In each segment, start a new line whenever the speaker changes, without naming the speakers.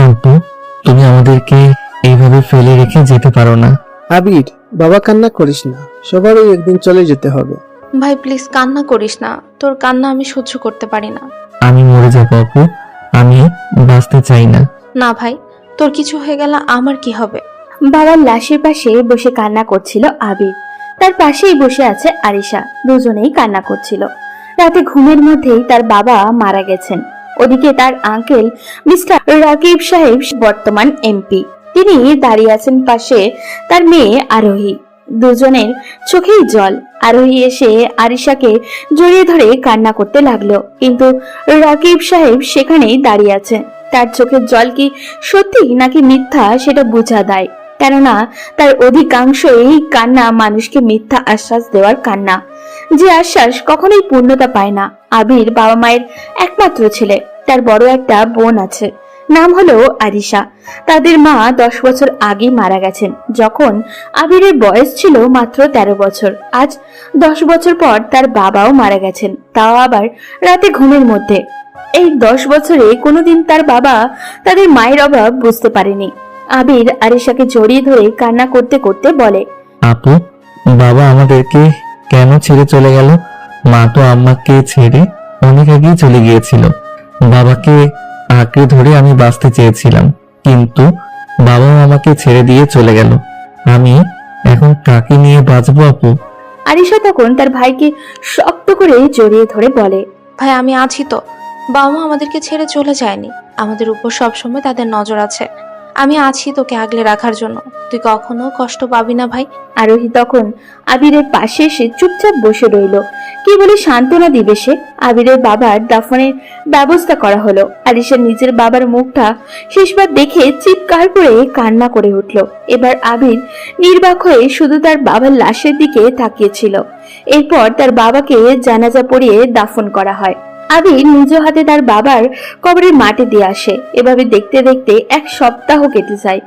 আব্বু, তুমি আমাদেরকে এইভাবে ফেলে রেখে যেতে পারো না।
আবির, বাবা কান্না করিস না, সবারই একদিন চলে যেতে হবে।
ভাই প্লিজ কান্না করিস না, তোর কান্না আমি সহ্য করতে পারি না।
আমি মরে যাবো আপু, আমি বাঁচতে চাই না।
না ভাই, তোর কিছু হয়ে গেলে আমার কি হবে?
বাবার লাশের পাশে বসে কান্না করছিল আবির। তার পাশেই বসে আছে আরিশা। দুজনেই কান্না করছিল। রাতে ঘুমের মধ্যেই তার বাবা মারা গেছেন। ওদিকে তার আঙ্কেল মিস্টার রাকিব সাহেব বর্তমান এমপি, তিনি দাঁড়িয়ে আছেন পাশে তার মেয়ে আরোহী। দুজনের চোখেই জল। আরোহী এসে আরিশাকে জড়িয়ে ধরে কান্না করতে লাগলো, কিন্তু রাকিব সাহেব সেখানেই দাঁড়িয়ে আছে। তার চোখের জল কি সত্যি নাকি মিথ্যা সেটা বোঝা দেয়, কেননা তার অধিকাংশই কান্না মানুষকে মিথ্যা আশ্বাস দেওয়ার কান্না, যে আশ্বাস কখনোই পূর্ণতা পায় না। আবির বাবা মায়ের একমাত্র ছেলে। তার বড় একটা বোন আছে, নাম হলো আরিশা। তাদের মা 10 বছর আগে মারা গেছেন, যখন আবিরের বয়স ছিল মাত্র 13 বছর। আজ 10 বছর পর তার বাবাও মারা গেছেন, তাও আবার রাতে ঘুমের মধ্যে। এই 10 বছরে কোনোদিন তার বাবা তাদের মায়ের অভাব বুঝতে পারেনি। আবির আরিশাকে জড়িয়ে ধরে কান্না করতে করতে বলে,
আপু, বাবা আমাদেরকে কেন ছেড়ে চলে গেল? মা তো আম্মাকে ছেড়ে অনেক আগেই চলে গিয়েছিল। বাবাকে আঁকড়ে ধরে আমি বাঁচতে চেয়েছিলাম, কিন্তু বাবাও আমাকে ছেড়ে দিয়ে চলে গেল। আমি এখন কাকে নিয়ে বাঁচবো আপু?
আরিশা তখন তার ভাইকে শক্ত করে জড়িয়ে ধরে বলে,
ভাই আমি আছি তো, বাবা মা আমাদেরকে ছেড়ে চলে যায়নি, আমাদের উপর সবসময় তাদের নজর আছে। আমি আছি তোকে আগলে রাখার জন্য, তুই কখনো কষ্ট পাবি না ভাই।
আরোহী তখন আবিরের পাশে এসে চুপচাপ বসে রইল। কি বলে সান্ত্বনা দিবে সে? আবিরের বাবার দাফনের ব্যবস্থা করা হলো। আরিশা নিজের বাবার মুখটা শেষবার দেখে চিৎকার করে কান্না করে উঠল। এবার আবির নির্বাক হয়ে শুধু তার বাবার লাশের দিকে তাকিয়েছিল। এরপর তার বাবাকে জানাজা পড়িয়ে দাফন করা হয়। আবির নিজ হাতে তার বাবার কবরের মাটি দিয়ে আসে। এভাবে দেখতে দেখতে 1 সপ্তাহ কেটে যায়।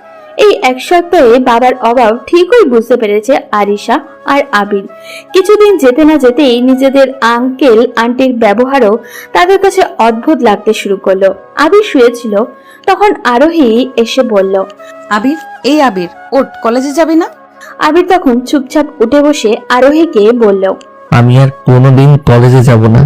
এই 1 সপ্তাহে বাবার অভাব ঠিকই বুঝতে পেরেছে আরিশা আর আবির। কিছুদিন যেতে না যেতেই নিজেদের আঙ্কেল আন্টির ব্যবহারও তাদের কাছে অদ্ভুত লাগতে শুরু করলো। আবির শুয়েছিল, তখন আরোহী এসে বলল,
আবির, এই আবির, ওঠ, কলেজে যাবি না?
আবির তখন চুপচাপ উঠে বসে আরোহীকে বলল,
আমি আর কোনোদিন কলেজে যাব না,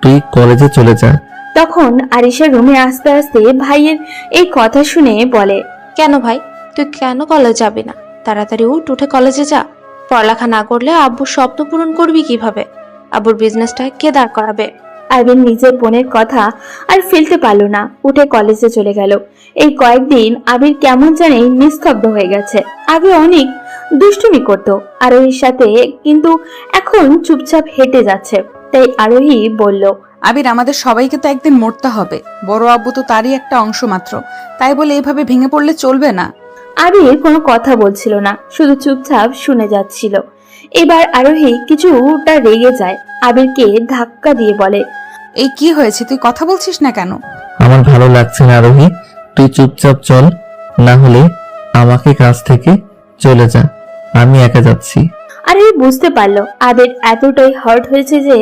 তুই কলেজে চলে যা।
তখন আরিশা রুমে আসতে আসতে ভাইয়ের এই কথা শুনে বলে,
কেন ভাই, তুই কেন কলেজ যাবি না? তাড়াতাড়ি উঠে কলেজে যা। পড়ালেখা না করলে আব্বুর স্বপ্ন পূরণ করবি কিভাবে? আব্বুর বিজনেসটা কে দাঁড় করাবে?
আবির নিজের বোনের কথা আর ফেলতে পারল না, উঠে কলেজে চলে গেল। এই কয়েকদিন আবির কেমন জানি নিস্তব্ধ হয়ে গেছে। আগে অনেক দুষ্টুমি করতো আরোহীর সাথে, কিন্তু এখন চুপচাপ হেঁটে যাচ্ছে। তাই আরোহী বলল,
আবির, আমাদের সবাইকে তো একদিন মরতে হবে। বড় আব্বু তো তারই একটা অংশ মাত্র, তাই বলে এভাবে ভেঙে পড়লে চলবে না।
আবির কোনো কথা বলছিল না, শুধু চুপচাপ শুনে যাচ্ছিল। এবার আরোহী কিছুটা রেগে যায়, আবিরকে ধাক্কা দিয়ে বলে,
এই কি হয়েছে, তুই কথা বলছিস না কেন?
আমার ভালো লাগছে না আরোহী, তুই চুপচাপ চল, না হলে আমাকে কাছ থেকে চলে যা, আমি একা যাচ্ছি।
আরোহী বুঝতে পারলো আবির এতটাই হার্ট হয়েছে যে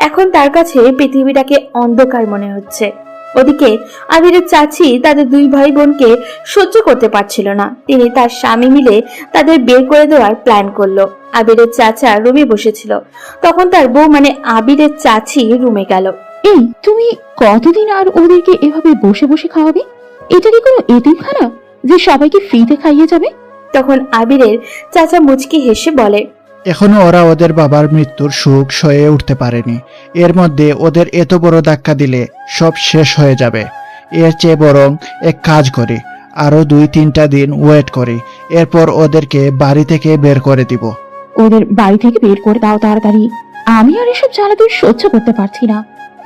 এখন তার কাছে পৃথিবীটাকে অন্ধকার মনে হচ্ছে। ওদিকে আবিরের চাচি তাদের 2 ভাই বোনকে সহ্য করতে পারছিল না। তিনি তার স্বামী মিলে তাদের বের করে দেওয়ার প্ল্যান করলো। আবিরের চাচা রুমে বসেছিল, তখন তার বউ মানে আবিরের চাচি রুমে গেল।
এই, তুমি কতদিন আর ওদেরকে এভাবে বসে বসে খাওয়াবে? এটা কি কোনো এতিমখানা যে সবাইকে ফ্রিতে খাইয়ে যাবে?
তখন আবিরের চাচা মুচকি হেসে বলে,
এখনো ওরা ওদের বাবার মৃত্যুর সুখ সয়ে উঠতে পারেনি। এর মধ্যে ওদের এত বড় ধাক্কা দিলে সব শেষ হয়ে যাবে। এর চেয়ে বরং এক কাজ করি, আরো 2-3টা দিন ওয়েট করি, এরপর ওদেরকে বাড়ি থেকে বের করে দিব।
ওদের বাড়ি থেকে বের করে দাও তাড়াতাড়ি। আমি আর এসব জ্বালাতন সহ্য করতে পারছি না।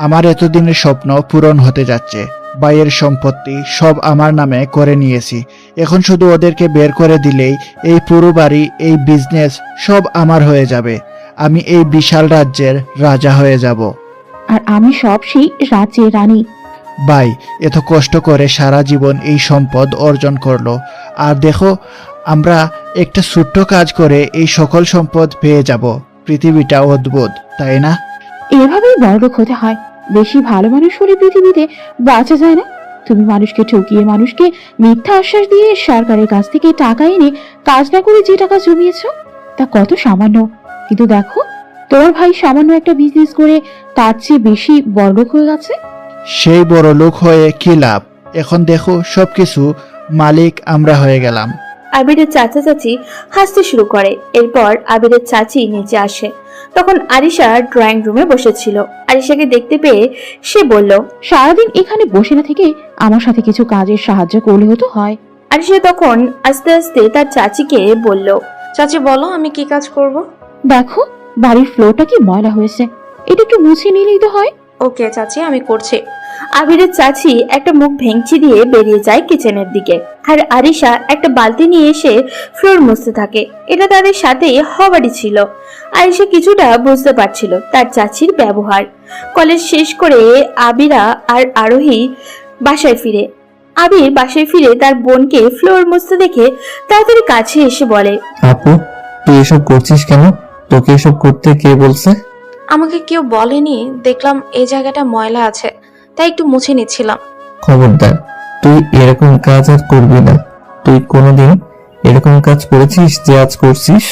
আমার এতদিনের স্বপ্ন পূরণ হতে যাচ্ছে। ভাইয়ের সম্পত্তি সব আমার নামে করে নিয়েছি, এখন শুধু ওদেরকে বের করে দিলেই এই পুরো বাড়ি, এই বিজনেস সব আমার হয়ে যাবে। আমি এই বিশাল রাজ্যের রাজা হয়ে যাব।
আর আমি সব সেই রাজ্যের রানী।
ভাই এত কষ্ট করে সারা জীবন এই সম্পদ অর্জন করলো, আর দেখো আমরা একটা ছোট্ট কাজ করে এই সকল সম্পদ পেয়ে যাব। পৃথিবীটা অদ্ভুত, তাই না?
এভাবেই বড়লোক হতে হয়। বেশি ভালো মানুষ হলে পৃথিবীতে বাঁচা যায় না। তুমি মানুষকে ঠকিয়ে, মানুষকে মিথ্যা আশ্বাস দিয়ে সরকারের কাছ থেকে টাকা এনে কাজ না করে যে টাকা জমিয়েছো তা কত সামান্য। কিন্তু দেখো, তোমার ভাই সামান্য একটা বিজনেস করে তার চেয়ে বেশি বড়লোক হয়ে গেছে।
সেই বড় লোক হয়ে কি লাভ? এখন দেখো সবকিছু মালিক আমরা হয়ে গেলাম।
আবিরের চাচা চাচি হাসতে শুরু করে। এরপর আবিরের চাচি নিচে আসে। তখন আরিশা ড্রয়িং রুমে বসেছিল। আরিশাকে দেখতে পেয়ে সে বলল,
সারাদিন এখানে বসে না থেকে আমার সাথে কিছু কাজের সাহায্য করলে হতো হয়।
আরিশা তখন আস্তে আস্তে তার চাচিকে বলল,
চাচি বলো আমি কি কাজ করব?
দেখো, বাড়ির ফ্লোরটা কি ময়লা হয়েছে, এটা একটু মুছে নিলেই তো হয়।
ওকে চাচি, আমি করছি।
আবিরের চাচি একটা মুখ ভেঙচি দিয়ে বেরিয়ে যায় কিচেনের দিকে। আর আরিশা একটা বালতি নিয়ে এসে ফ্লোর মুছতে থাকে। এটা তাদের সাথে হবারই ছিল। আরিশা কিছুটা বুঝতে পারছিল তার চাচির ব্যবহার। কলেজ শেষ করে আবিরা আর আরোহী বাসায় ফিরে। আবির বাসায় ফিরে তার বোনকে ফ্লোর মুছতে দেখে তাড়াতাড়ি কাছে এসে বলে,
আপু, তুই এসব করছিস কেন? তোকে এসব করতে কে বলছে?
আমাকে কেউ বলেনি, দেখলাম এই জায়গাটা ময়লা আছে, তাই একটু মুছে নিচ্ছিলাম।
খবরদার, তুই এরকম কাজ আর করবি না। তুই কোনোদিন এরকম কাজ করেছিস যে আজ করছিস?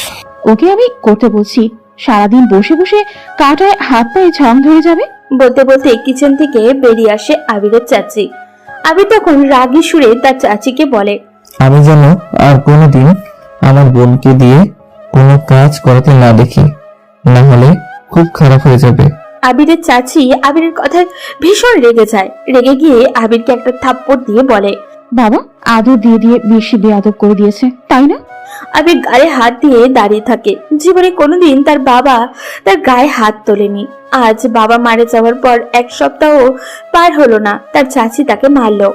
ওকে আমি করতে বলছি, সারাদিন বসে বসে কাটায় হাত পায়ে ঝাম ধরে যাবে।
বলতে বলতে কিচেন থেকে বেরিয়ে আসে আবিরের চাচি। আবির তখন রাগী সুরে তার চাচিকে বলে,
আমি যেন আর কোনোদিন আমার বোনকে দিয়ে কোনো কাজ করাতে না দেখি, না হলে খুব খারাপ হয়ে যাবে।
আবিরের চাচি আবিরের কথায় ভীষণ রেগে যায়। রেগে গিয়ে আবিরকে একটা থাপ্পড় দিয়ে বলে,
বাবা আদর দিয়ে দিয়ে বেশি বেয়াদব করে দিয়েছে, তাই না?
আবির গায়ে হাত দিয়ে দাঁড়িয়ে থাকে। জীবনে কোনোদিন তার বাবা তার গায়ে হাত তোলেনি। আজ বাবা মারা যাওয়ার পর এক সপ্তাহ পার হলো না তার চাচি তাকে মারলো।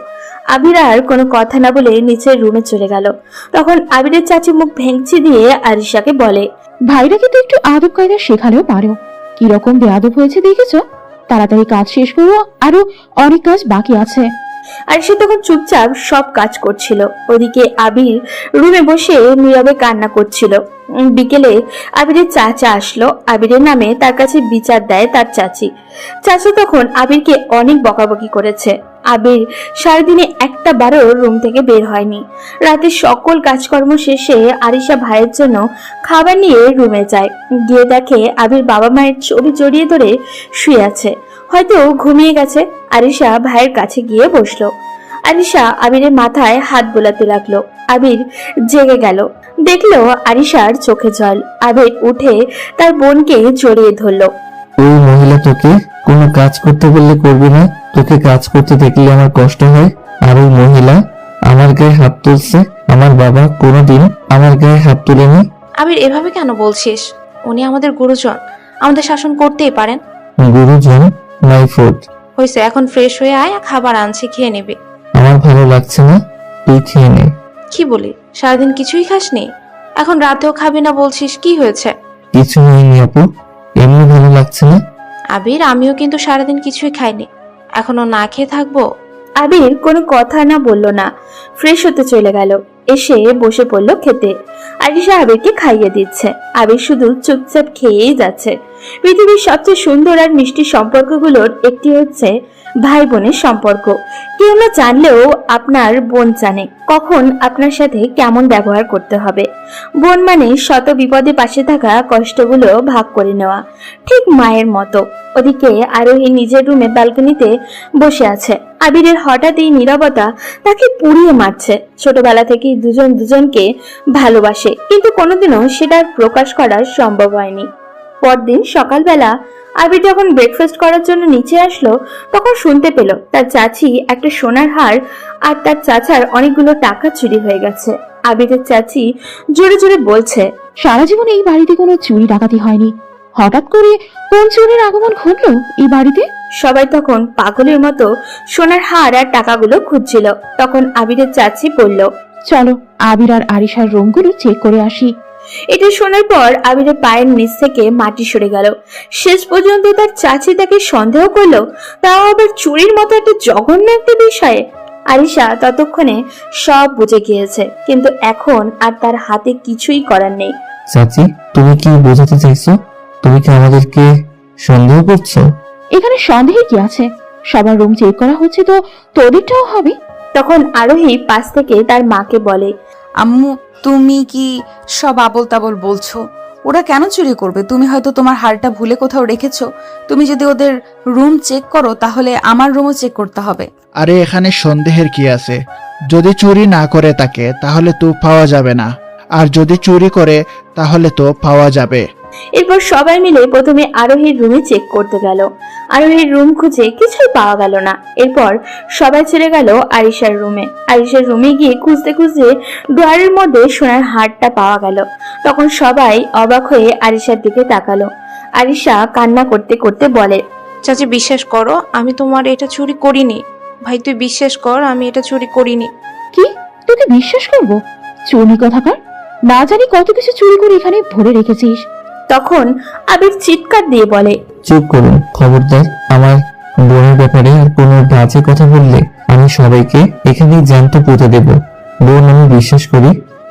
আবির আর কোনো কথা না বলে নিচের রুমে চলে গেল। তখন আবিরের চাচি মুখ ভেঙচি দিয়ে আরিশাকে বলে,
ভাইরাকে তো একটু আদব কায়দা শেখালেও পারো। কিরকম বেয়াদব হয়েছে দেখেছো? তাড়াতাড়ি কাজ শেষ করো, আরো অনেক কাজ বাকি আছে।
আর সে তখন চুপচাপ সব কাজ করছিল। ওদিকে আবির রুমে বসে নীরবে কান্না করছিল। বিকেলে আবিরের চাচা আসলো। আবিরের নামে তার কাছে বিচার দেয় তার চাচি। চাচা তখন আবিরকে অনেক বকাবকি করেছে। আবির সারাদিনে একটা বারও রুম থেকে বের হয়নি। রাতে সকল কাজকর্ম শেষে আরিশা ভাইয়ের জন্য খাবার নিয়ে রুমে যায়। গিয়ে দেখে আবির বাবা মায়ের ছবি জড়িয়ে ধরে শুয়ে আছে, হয়তো ঘুমিয়ে গেছে। আরিশা ভাইয়ের কাছে গিয়ে বসলো। আরিশা আবিরের মাথায় হাত বোলাতে লাগলো। আবির জেগে গেল, দেখলো আরিশার চোখে জল। আবির উঠে তার বোনকে জড়িয়ে ধরলো।
ওই মহিলা তোকে কোনো কাজ করতে বললে করবি না, তোকে কাজ করতে দেখলে আমার কষ্ট হয়। আর ওই মহিলা আমার গায়ে হাত তুলছে। আমার বাবা কোনোদিন আমার গায়ে হাত তুলেনি।
আবির এভাবে কেন বলছিস? উনি আমাদের গুরুজন, আমাদের শাসন করতেই পারেন।
গুরুজন মাই ফুড।
হয়েছে, এখন ফ্রেশ হয়ে আয়, খাবার আনছি, খেয়ে নিবি।
আমার ভালো লাগছে না, তুই খেয়ে নে।
কি বলি, সারাদিন কিছুই খাসনি, এখন রাতেও খাবি না বলছিস, কি হয়েছে?
কিছু হয়নি আপু, এমনি ভালো লাগছে না।
আবির, আমিও কিন্তু সারাদিন কিছুই খাইনি, এখনো না খেয়ে থাকবো?
আবির কোনো কথা না বললো না, ফ্রেশ হতে চলে গেল। এসে বসে পড়লো খেতে। আরিশা আবিরকে খাইয়ে দিচ্ছে। আবির শুধু চুপচাপ খেয়েই যাচ্ছে। পৃথিবীর সবচেয়ে সুন্দর আর মিষ্টি সম্পর্কগুলোর একটি হচ্ছে ভাই বোনের সম্পর্ক। কেউ না জানলেও আপনার বোন জানে কখন আপনার সাথে কেমন ব্যবহার করতে হবে। বোন মানে শত বিপদে পাশে থাকা, কষ্টগুলো ভাগ করে নেওয়া, ঠিক মায়ের মতো। ওদিকে আরোহী নিজের রুমে ব্যালকনিতে বসে আছে। আবিরের হঠাৎ এই নীরবতা তাকে পুড়িয়ে মারছে। ছোটবেলা থেকেই দুজন দুজনকে ভালোবাসে, কিন্তু কোনোদিনও সেটা প্রকাশ করা সম্ভব হয়নি। পরদিন সকালবেলা আবির যখন ব্রেকফাস্ট করার জন্য নিচে আসলো, তখন শুনতে পেল তার চাচি একটা সোনার হার আর তার চাচার অনেকগুলো টাকা চুরি হয়ে গেছে। আবিরের চাচি জোরে জোরে বলছে,
সারা জীবনে এই বাড়িতে কোনো চুরি ডাকাতি হয়নি, হঠাৎ করে কোন চোরের আগমন ঘটলো এই বাড়িতে?
সবাই তখন পাগলের মতো সোনার হার আর টাকাগুলো খুঁজছিল। তখন আবিরের চাচি বলল,
চলো আবির আর আরিশার রুমগুলো চেক করে আসি।
এটা শোনার পর আবিরের পায়ের নিচ থেকে মাটি সরে গেল। শেষ পর্যন্ত তার চাচি তাকে সন্দেহ করলো, তাও আবার চুরির মতো একটা জঘন্য একটা বিষয়ে। আরিশা ততক্ষণে সব বুঝে গিয়েছে, কিন্তু এখন আর তার হাতে কিছুই করার নেই।
চাচি, তুমি কি বোঝাতে চাইছো? তুমি কি আমাদেরকে সন্দেহ করছো?
এখানে সন্দেহের কি আছে? সবার রুম চেক করা হচ্ছে, তো তোদেরটাও হবে।
তখন আরোহী পাশ থেকে তার মাকে বলে,
আম্মু, তুমি কি সব আবল তাবল বলছো? ওরা কেন চুরি করবে? তুমি হয়তো তোমার হারটা ভুলে কোথাও রেখেছো। তুমি যদি ওদের রুম চেক করো তাহলে আমার রুমও চেক করতে হবে।
আরে এখানে সন্দেহের কি আছে? যদি চুরি না করে থাকে তাহলে তো পাওয়া যাবে না, আর যদি চুরি করে তাহলে তো পাওয়া যাবে।
এরপর সবাই মিলে প্রথমে আরোহীর রুমে চেক করতে গেল। আরোহীর রুম খুঁজে কিছুই পাওয়া গেল না। এরপর সবাই চলে গেল আরিশার রুমে। আরিশার রুমে গিয়ে খুঁজতে খুঁজতে ড্রয়ারের মধ্যে সোনার হারটা পাওয়া গেল। তখন সবাই অবাক হয়ে আরিশার দিকে তাকালো। আরিশা কান্না করতে করতে বলে,
চাচি বিশ্বাস করো, আমি তোমার এটা চুরি করিনি। ভাই তুই বিশ্বাস কর, আমি এটা চুরি করিনি।
কি, তোকে বিশ্বাস করবো? চুরি কথাকার, না জানি কত কিছু চুরি করে এখানে ভরে রেখেছিস।
তখন আবির চিৎকার দিয়ে বলে,
চুপ করুন, খবরদার। আমার বোনের ব্যাপারে আর কোনো বাজে কথা বললে আমি সবাইকে এখানেই জ্যান্ত পুঁতে দেব। বোন, আমি বিশ্বাস করি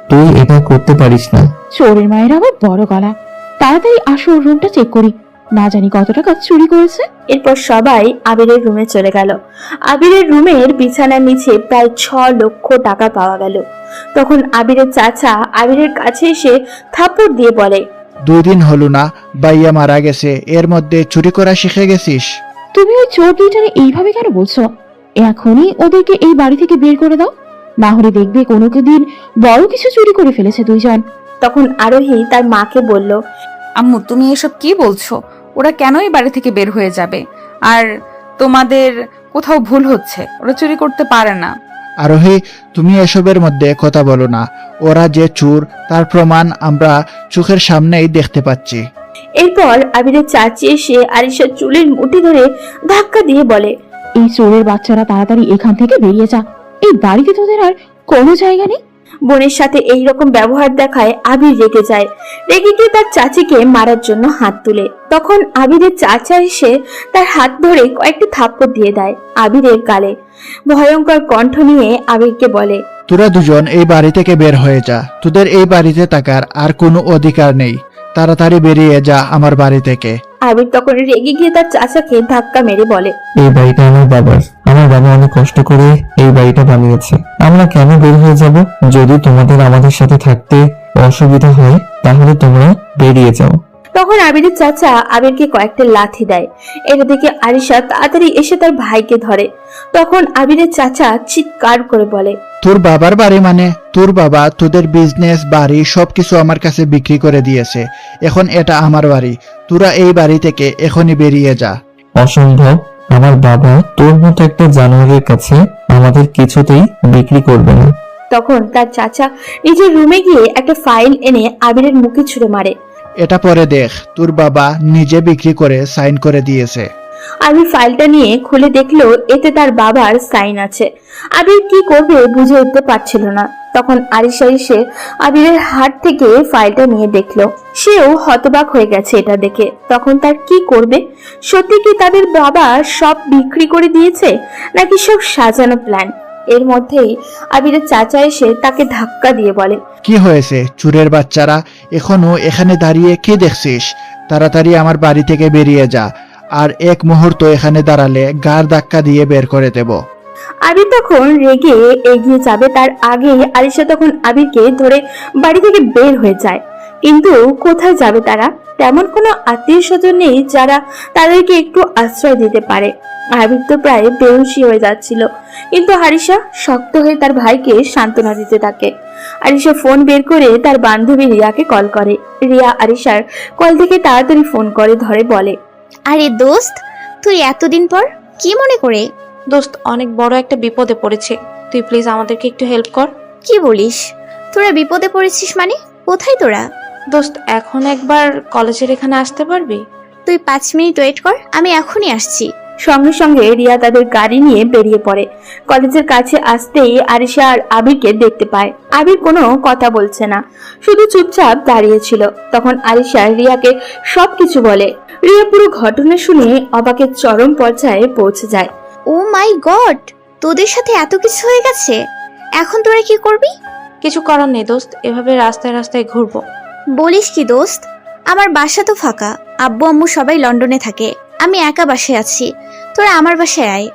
তুই এটা করতে পারিস না।
চোরের মায়ের আবার বড় গলা। তাড়াতাড়ি আসো, ওর রুমটা চেক করি, না জানি কত টাকা চুরি করেছে।
এরপর সবাই আবিরের রুমে চলে গেল। আবিরের রুমের বিছানার নিচে প্রায় 6 লক্ষ টাকা পাওয়া গেল। তখন আবিরের চাচা আবিরের কাছে এসে থাপ্পড় দিয়ে বলে,
2 দিন হলো না বাইয়া মারা গেছে, এর মধ্যে চুরি করা শিখে গেছিস?
তুমি ওই চোর দুইটারে এইভাবে কেন বলছো? এখনই ওদেরকে এই বাড়ি থেকে বের করে দাও, না হলে দেখবে কোনো দিন বড় কিছু চুরি করে ফেলেছে দুইজন।
তখন আরোহী তার মাকে বলল,
আম্মু, তুমি এসব কি বলছো? ওরা কেন এই বাড়ি থেকে বের হয়ে যাবে? আর তোমাদের কোথাও ভুল হচ্ছে, ওরা চুরি করতে পারে না।
আরোহী, তুমি এসবের মধ্যে কথা বলো না। ওরা যে চোর তার প্রমাণ আমরা চোখের সামনেই দেখতে পাচ্ছি।
এরপর আবিরের চাচি এসে আরিশার চুলের মুঠি ধরে ধাক্কা দিয়ে বলে,
এই চোরের বাচ্চারা তাড়াতাড়ি এখান থেকে বেরিয়ে যা, এই বাড়িতে তোদের আর কোনো জায়গা নেই।
বোনের সাথে এই রকম ব্যবহার দেখায় আবির রেগে যায়। রেগে গিয়ে তার চাচিকে মারার জন্য হাত তুলে। তখন আবিরের চাচা এসে তার হাত ধরে কয়েকটি থাপ্পড় দিয়ে দেয় আবিরের গালে। ভয়ঙ্কর কণ্ঠ নিয়ে আবিরকে বলে,
তোরা দুজন এই বাড়ি থেকে বের হয়ে যা, তোদের এই বাড়িতে থাকার আর কোনো অধিকার নেই। তাড়াতাড়ি বেরিয়ে যা আমার বাড়ি থেকে।
আবির তখন রেগে গিয়ে তার চাচাকে ধাক্কা মেরে বলে,
এই বাড়িটা আমার বাবার। আমার বাবা অনেক কষ্ট করে এই বাড়িটা বানিয়েছে। আমরা কেন বের হয়ে যাব? যদি তোমাদের আমাদের সাথে থাকতে অসুবিধা হয় তাহলে তোমরা বেরিয়ে যাও।
তখন আবিরের চাচা আবিরকে কয়েকটা লাথি দেয়। এটা দেখে আরিশা তাড়াতাড়ি এসে তার ভাইকে ধরে। তখন আবিরের চাচা চিৎকার করে বলে,
তোর বাবার বাড়ি মানে? তোর বাবা তোদের বিজনেস, বাড়ি সবকিছু আমার কাছে বিক্রি করে দিয়েছে। এখন এটা আমার বাড়ি। তোরা এই বাড়ি থেকে এখনই বেরিয়ে যা।
অসম্ভব। আমার বাবা তোর মতো একটা জানোয়ারের কাছে আমাদের কিছুতেই বিক্রি করবে না।
তখন তার চাচা নিজের রুমে গিয়ে একটা ফাইল এনে আবিরের মুখে ছুঁড়ে মারে।
এটা পরে দেখ, তোর বাবা নিজে বিক্রি করে সাইন করে দিয়েছে।
আবির ফাইলটা নিয়ে খুলে দেখলো এতে তার বাবার সাইন আছে। আবির কি করবে বুঝে উঠতে পারছিল না। তখন আরিশা এসে আবিরের হাত থেকে ফাইলটা নিয়ে দেখলো। সেও হতবাক হয়ে গেছে এটা দেখে। তখন তার কি করবে? সত্যি কি তাদের বাবা সব বিক্রি করে দিয়েছে, নাকি সব সাজানো প্ল্যান? এর মধ্যেই আবিরের চাচা এসে তাকে ধাক্কা দিয়ে বলে,
কি হয়েছে চোরের বাচ্চারা? এখনো এখানে দাঁড়িয়ে কি দেখছিস? তাড়াতাড়ি আমার বাড়ি থেকে বেরিয়ে যা, আর এক মুহূর্ত এখানে দাঁড়ালে গাড় ধাক্কা দিয়ে বের করে দেব।
আবির তখন রেগে এগিয়ে যাবে, তার আগে আরিশা তখন আবিরকে ধরে বাড়ি থেকে বের হয়ে যায়। কিন্তু কোথায় যাবে তারা? তেমন কোনো আত্মীয় স্বজন নেই যারা তাদেরকে একটু আশ্রয় দিতে পারে। আবির তো প্রায় বেহুশি হয়ে যাচ্ছিল, কিন্তু আরিশা শক্ত হয়ে তার ভাইকে সান্ত্বনা দিতে থাকে। আরিশা ফোন বের করে তার বান্ধবী রিয়াকে কল করে। রিয়া আরিশার কল থেকে তাড়াতাড়ি ফোন করে ধরে বলে,
আরে দোস্ত, তুই এতদিন পর কি মনে করে?
দোস্ত, অনেক বড় একটা বিপদে পড়েছে, তুই প্লিজ আমাদেরকে একটু হেল্প কর।
কি বলিস? তোরা বিপদে পড়েছিস মানে? কোথায় তোরা?
দোস্ত, এখন একবার কলেজের এখানে আসতে পারবি?
তুই 5 মিনিট ওয়েট কর, আমি এখনই আসছি।
সঙ্গে সঙ্গে রিয়া তাদের গাড়ি নিয়ে বেরিয়ে পড়ে। কলেজের কাছে আসতেই আরিশা আর আবিরকে দেখতে পায়। আবির কোনো কথা বলছে না, শুধু চুপচাপ দাঁড়িয়েছিল। তখন আরিশা রিয়াকে সবকিছু বলে। রিয়া পুরো ঘটনা শুনে অবাকের চরম পর্যায়ে পৌঁছে যায়।
ও মাই গড, তোদের সাথে এত কিছু হয়ে গেছে, এখন তোরা কি করবি?
কিছু করার নেই দোস্ত, এভাবে রাস্তায় রাস্তায় ঘুরবো।
বলিস কি দোস্ত? আমার বাসা তো ফাঁকা, আব্বু আম্মু সবাই লন্ডনে থাকে, আমি একা বাসায় আছি, তোরা আমার বাসায় আয়।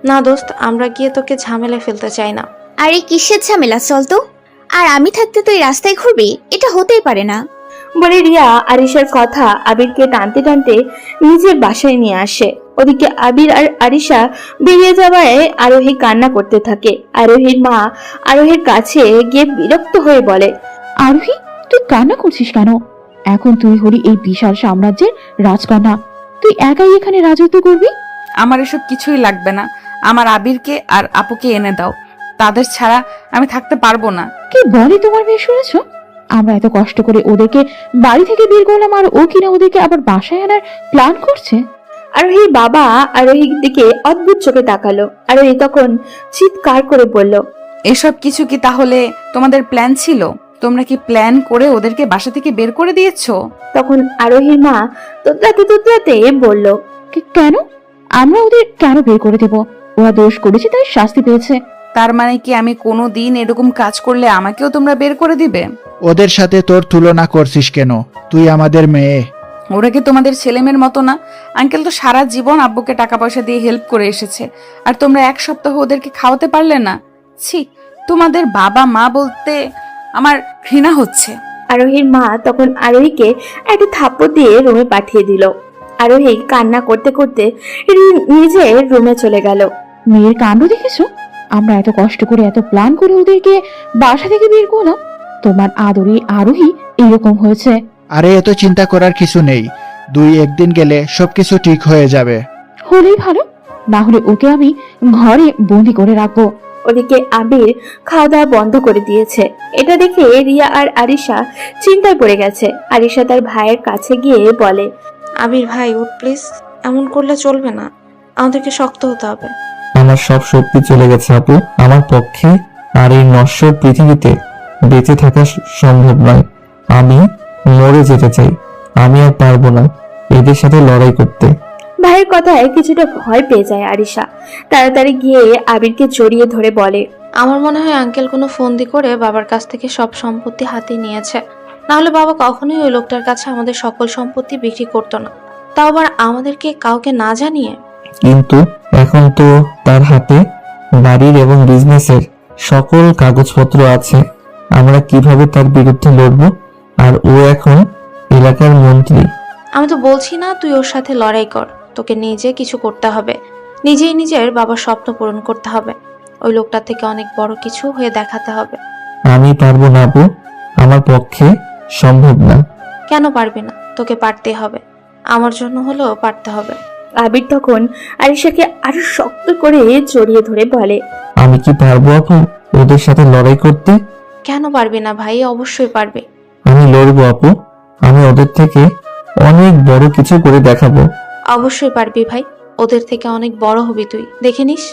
না দোস্ত, আমরা গিয়ে তোকে ঝামেলায় ফেলতে চাই না।
আরে কিসের ঝামেলা, চল তো। আর আমি থাকতে তুই রাস্তায় ঘুরবি, এটা হতেই পারে না।
বলে রিয়া আরিশার কথা আবিরকে টানতে টানতে নিজের বাসায় নিয়ে আসে। ওদিকে আবির আর আরিশা বেরিয়ে যাওয়ায় আরোহী কান্না করতে থাকে। আরোহীর মা আরোহীর কাছে গিয়ে বিরক্ত হয়ে বলে,
আরোহী, তুই কান্না করছিস কেন? এখন তুই হলি এই বিশাল সাম্রাজ্যের রাজকন্যা, তুই একাই এখানে রাজত্ব করবি।
আমার এসব কিছুই লাগবে না, আমার আবিরকে আর আপুকে এনে দাও, তাদের ছাড়া আমি থাকতে পারবো না।
কি বলে তোমার মেয়ে, শুনেছ? আমরা এত কষ্ট করে ওদেরকে বাড়ি থেকে বের করলাম, আর ও কিনা ওদেরকে আবার বাসায় আনার প্ল্যান করছে।
আরোহীর বাবা আরোহীর দিকে অদ্ভুত চোখে তাকালো। আরোহী তখন চিৎকার করে বলল,
এসব কিছু কি তাহলে তোমাদের প্ল্যান ছিল? তোমরা কি প্ল্যান করে ওদেরকে বাসা থেকে বের করে দিয়েছো?
তখন আরোহীর মা তোতলাতে তোতলাতে বলল,
কেন? আমরা ওদের কেন বের করে দেব? ওরা দোষ করেছে তাই শাস্তি পেয়েছে।
তার মানে কি আমি কোনো দিন এরকম কাজ করলে আমাকেও তোমরা বের করে দিবে?
ওদের সাথে তোর তুলনা করছিস কেন? তুই আমাদের মেয়ে।
ওরা কি তোমাদের ছেলেমেয়ের মতো না? আঙ্কেল তো সারা জীবন আব্বুকে টাকা পয়সা দিয়ে হেল্প করে এসেছে, আর তোমরা এক সপ্তাহ ওদেরকে খাওয়াতে পারলে না? ছি, তোমাদের বাবা মা বলতে আমার ঘৃণা হচ্ছে।
আরোহীর মা তখন আরোহীকে একটা থাপ্পড় দিয়ে রুমে পাঠিয়ে দিল। আরোহী কান্না করতে করতে নিজের রুমে চলে গেল।
মেয়ের কাণ্ড দেখেছো? আমরা এত কষ্ট করে এত প্ল্যান করে ওদেরকে বাসা থেকে বের করলাম, তোমার আদরে আরোহী এরকম হয়েছে।
আরে এত চিন্তা করার কিছু নেই, 2-1 দিন গেলে সবকিছু ঠিক হয়ে যাবে।
হলেই ভালো, না হলে ওকে আমি ঘরে বন্দি করে রাখবো।
ওদিকে আবির খাওয়া দাওয়া বন্ধ করে দিয়েছে। এটা দেখে রিয়া আর আরিশা চিন্তায় পড়ে গেছে। আরিশা তার ভাইয়ের কাছে গিয়ে বলে,
আবির ভাই উঠ প্লিজ, এমন করলে চলবে না, আমাদেরকে শক্ত হতে হবে।
আমার সব শক্তি চলে গেছে আপু, আমার পক্ষে আর এই নশ্বর পৃথিবীতে বেঁচে থাকা সম্ভব নয়। আমি মরে যেতে চাই, আমি আর পারবো না এদের সাথে লড়াই করতে।
ভাইয়ের কথায় কিছুটা ভয় পেয়ে যায় আরিশা। তাড়াতাড়ি গিয়ে আবিরকে জড়িয়ে ধরে বলে,
আমার মনে হয় আঙ্কেল কোনো ফন্দি করে বাবার কাছ থেকে সব সম্পত্তি হাতে নিয়েছে, না হলে বাবা কখনোই ওই লোকটার কাছে আমাদের সকল সম্পত্তি বিক্রি করতো না, তাও আবার আমাদেরকে কাউকে না জানিয়ে।
কিন্তু এখন তো তার হাতে বাড়ির এবং বিজনেসের সকল কাগজপত্র আছে, আমরা কিভাবে তার বিরুদ্ধে লড়বো? আর ও এখন এলাকার মন্ত্রী।
আমি তো বলছি না তুই ওর সাথে লড়াই কর, তোকে নিজে কিছু করতে হবে, নিজেই নিজের বাবার স্বপ্ন পূরণ করতে হবে, ওই লোকটার থেকে অনেক বড় কিছু হয়ে দেখাতে হবে।
আমি পারবো না আপু, আমার পক্ষে সম্ভব না।
কেন পারবি না? তোকে পারতে হবে, আমার জন্য হলেও পারতে হবে।
আবির তখন আরিশাকে আরো শক্ত করে জড়িয়ে ধরে বলে,
আমি কি পারবো আপু ওদের সাথে লড়াই করতে?
কেন পারবি না ভাই? অবশ্যই পারবি।
আমি লড়বো আপু, আমি ওদের থেকে অনেক বড় কিছু করে দেখাবো।
অবশ্যই পারবি ভাই, ওদের থেকে অনেক বড় হবি তুই, দেখে নিস।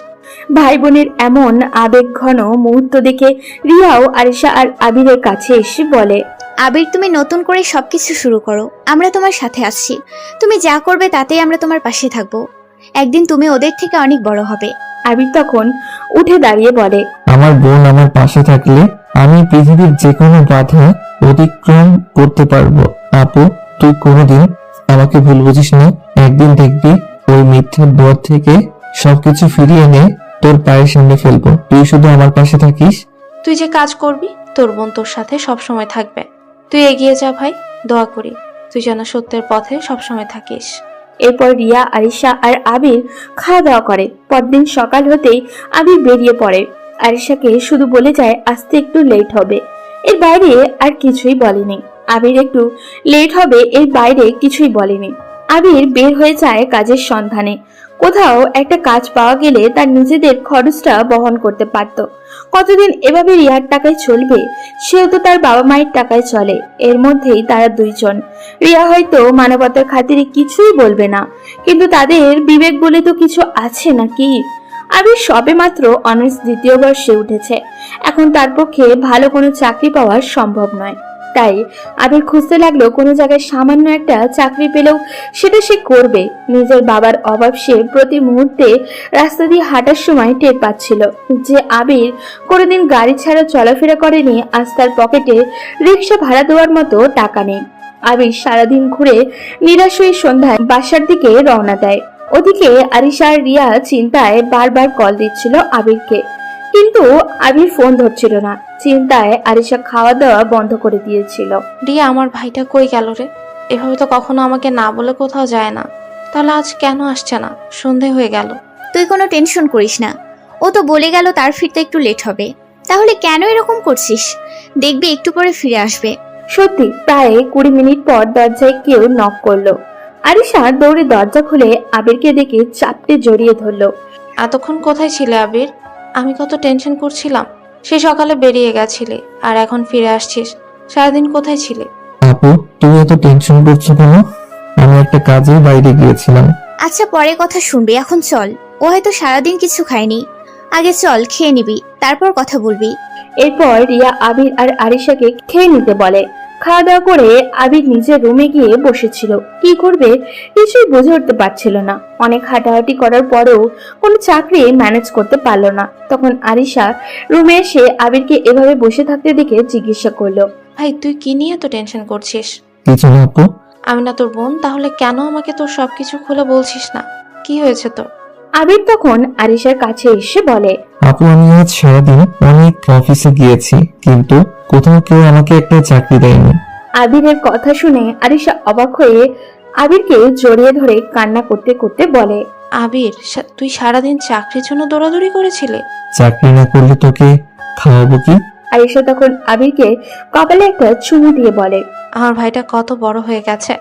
ভাই বোনের এমন আবেগ ঘন মুহূর্ত দেখে রিয়াও আরিশা আর আবিরের কাছে এসে বলে,
আবির, তুমি নতুন করে সবকিছু শুরু করো, আমরা তোমার সাথে আছি, তুমি যা করবে তাতেই আমরা তোমার পাশে থাকবো, একদিন তুমি ওদের থেকে অনেক বড় হবে।
আবির তখন উঠে দাঁড়িয়ে বলে,
আমার বোন আমার পাশে থাকলে আমি পৃথিবীর যে কোনো বাধা অতিক্রম করতে পারবো। আপু তুই কোনোদিন আমাকে ভুল বুঝিস না, একদিন দেখবি ওই মিথ্যার দর থেকে সবকিছু ফিরিয়ে এনে তোর পায়ের সামনে ফেলবো, তুই শুধু আমার পাশে থাকিস।
তুই যে কাজ করবি তোর বোন তোর সাথে সবসময় থাকবে, তুই এগিয়ে যা ভাই, দোয়া করি তুই যেন সত্যের পথে সবসময় থাকিস।
এরপর রিয়া আরিশা আর আবির খাওয়া দাওয়া করে। পরদিন সকাল হতেই আবির বেরিয়ে পড়ে। আরিশাকে শুধু বলে যায় আসতে একটু লেট হবে, এর বাইরে আর কিছুই বলেনি। আবির একটু লেট হবে এর বাইরে কিছুই বলেনি। আবির বের হয়ে যায় কাজের সন্ধানে। কোথাও একটা কাজ পাওয়া গেলে তার নিজেদের খরচটা বহন করতে পারত। কতদিন এভাবে রিয়ার টাকায় চলবে? সেও তো তার বাবা মায়ের টাকায় চলে। এর মধ্যেই তারা দুইজন। রিয়া হয়তো মানবতার খাতিরে কিছুই বলবে না, কিন্তু তাদের বিবেক বলে তো কিছু আছে নাকি? আবির সবে মাত্র অনার্স 2য় বর্ষে উঠেছে, এখন তার পক্ষে ভালো কোনো চাকরি পাওয়া সম্ভব নয়। তাই আবির খুঁজতে লাগলো কোনো জায়গায় সামান্য একটা চাকরি পেলেও সেটা সে করবে। নিজের বাবার অভাব সে প্রতি মুহূর্তে রাস্তা দিয়ে হাঁটার সময় টের পাচ্ছিল। যে আবির কোনোদিন গাড়ি ছাড়া চলাফেরা করেনি, আজ তার পকেটে রিক্সা ভাড়া দেওয়ার মতো টাকা নেই। আবির সারাদিন ঘুরে নিরাশ হয়ে সন্ধ্যায় বাসার দিকে রওনা দেয়। ওদিকে আরিশা আর রিয়া চিন্তায় বারবার কল দিচ্ছিল আবিরকে, কিন্তু আবির ফোন ধরছিল না। চিন্তায় আরিশা খাওয়া দাওয়া বন্ধ করে দিয়েছিল।
রিয়া, আমার ভাইটা কই গেল রে? এভাবে তো কখনো আমাকে না বলে কোথাও যায় না, তাহলে আজ কেন আসছে না? সন্ধে হয়ে গেল।
তুই কোনো টেনশন করিস না, ও তো বলে গেল তার ফিরতে একটু লেট হবে। তাহলে কেন এরকম করছিস? দেখবি একটু পরে ফিরে আসবে।
সত্যি প্রায় 20 মিনিট পর দরজায় কেউ নক করলো। আরিশা দৌড়ে দরজা খুলে আবিরকে দেখে চাপটে জড়িয়ে ধরলো।
এতক্ষণ কোথায় ছিলে আবির? আমি কত টেনশন করছিলাম। সে সকালে বেরিয়ে গেছিলে আর এখন ফিরে আসছিস। সারাদিন কোথায় ছিলে?
আপু, তুমি এত টেনশন করছো কেন? আমি একটা কাজে বাইরে গিয়েছিলাম।
আচ্ছা, পরে কথা শুনবি, এখন চল। ও হয়তো সারাদিন কিছু খায়নি। আগে চল, খেয়ে নিবি, তারপর কথা বলবি।
এরপর রিয়া আবির আর আরিশাকে খেয়ে নিতে বলে। খাওয়া দাওয়া করে আবির নিজের রুমে গিয়ে বসেছিল। কি করবে কিছুই বুঝে উঠতে পারছিল না। অনেক হাঁটাহাঁটি করার পরেও কোনো চাকরি ম্যানেজ করতে পারলো না। তখন আরিশা রুমে এসে আবিরকে এভাবে বসে থাকতে দেখে জিজ্ঞাসা করলো,
ভাই, তুই কি নিয়ে এত টেনশন করছিস?
কিছু না আপু।
আমি না তোর বোন? তাহলে কেন আমাকে তোর সবকিছু খুলে বলছিস না? কি হয়েছে তোর?
আবির তখন আরিশার কাছে এসে বলে,
আপু, আমি আজ সারাদিন অনেক অফিসে গিয়েছি, কিন্তু কোথাও কেউ আমাকে একটা চাকরি দেয়নি।
আবিরের কথা শুনে আরিশা অবাক হয়ে আবিরকে জড়িয়ে ধরে কান্না করতে করতে বলে,
আবির, তুই সারাদিন চাকরির জন্য দৌড়াদৌড়ি করেছিলে?
চাকরি না করলে তোকে খাওয়াবো কি?
আরিশা তখন আবিরকে কপালে একটা চুমু দিয়ে বলে,
আমার ভাইটা কত বড় হয়ে গেছে।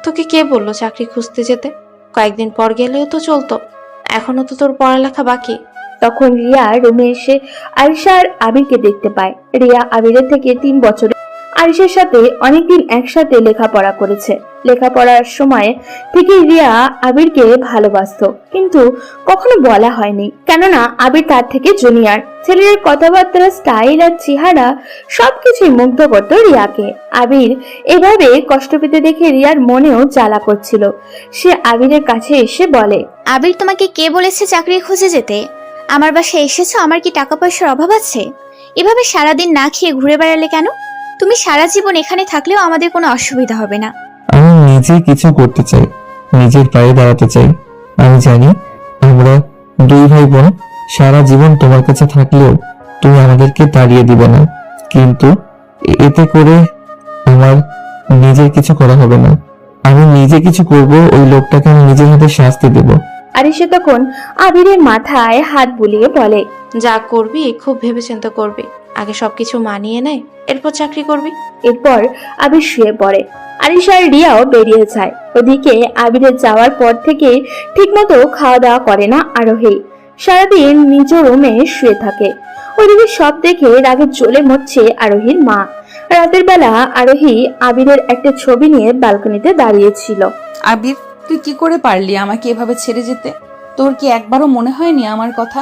তোকে কে বললো চাকরি খুঁজতে যেতে? কয়েকদিন পর গেলেও তো চলতো। এখনো তো তোর পড়ালেখা বাকি।
তখন রিয়া রুমে এসে আরিশা আর আবিরকে দেখতে পায়। রিয়া আবিরের থেকে 3 বছর আরিশার সাথে অনেকদিন একসাথে লেখাপড়া করেছে। লেখাপড়ার সময় থেকে রিয়া আবিরকে ভালোবাসতো, কিন্তু কখনো বলা হয়নি, কেননা আবির তার থেকে জুনিয়র। ছেলের কথাবার্তা, স্টাইল আর চেহারা সবকিছুই মুগ্ধ করতো রিয়াকে। আবির এভাবে কষ্ট পেতে দেখে রিয়ার মনেও জ্বালা করছিল। সে আবিরের কাছে এসে বলে,
আবির, তোমাকে কে বলেছে চাকরি খুঁজে যেতে? আমার বাসায় এসেছো, আমার কি টাকা পয়সার অভাব আছে? এভাবে সারাদিন না খেয়ে ঘুরে বেড়ালে কেন? তুমি সারা জীবন এখানে থাকলেও আমাদের কোনো অসুবিধা হবে না।
আমি নিজে কিছু করতে চাই, নিজের পায়ে দাঁড়াতে চাই। আমি জানি আমরা 2 ভাই বোন সারা জীবন তোমার কাছে থাকলেও তুমি আমাদেরকে তাড়িয়ে দিবে না, কিন্তু এতে করে আমার নিজের কিছু করা হবে না। আমি নিজে কিছু করব, ওই লোকটাকে আমি নিজের হাতে শাস্তি দেব।
আরিশা তখন আবিরের মাথায় হাত বুলিয়ে বলে,
যা করবি খুব ভেবেচিন্তে করবি। আগে সবকিছু মানিয়ে নে, এরপর চাকরি করবি।
এরপর আবির শুয়ে পড়ে। আরিশা আর রিয়াও বেরিয়ে যায়। ওদিকে আবিরের যাওয়ার পর থেকে ঠিকমতো খাওয়া দাওয়া করে না আরোহী। সারাদিন নিজ রুমে শুয়ে থাকে। ওদিকে সব দেখে রাগে জ্বলে মরছে আরোহীর মা। রাতের বেলা আরোহী আবিরের একটা ছবি নিয়ে ব্যালকনিতে দাঁড়িয়েছিল।
আবির, তুই কি করে পারলি আমাকে এভাবে ছেড়ে যেতে? তোর কি একবারও মনে হয়নি আমার কথা?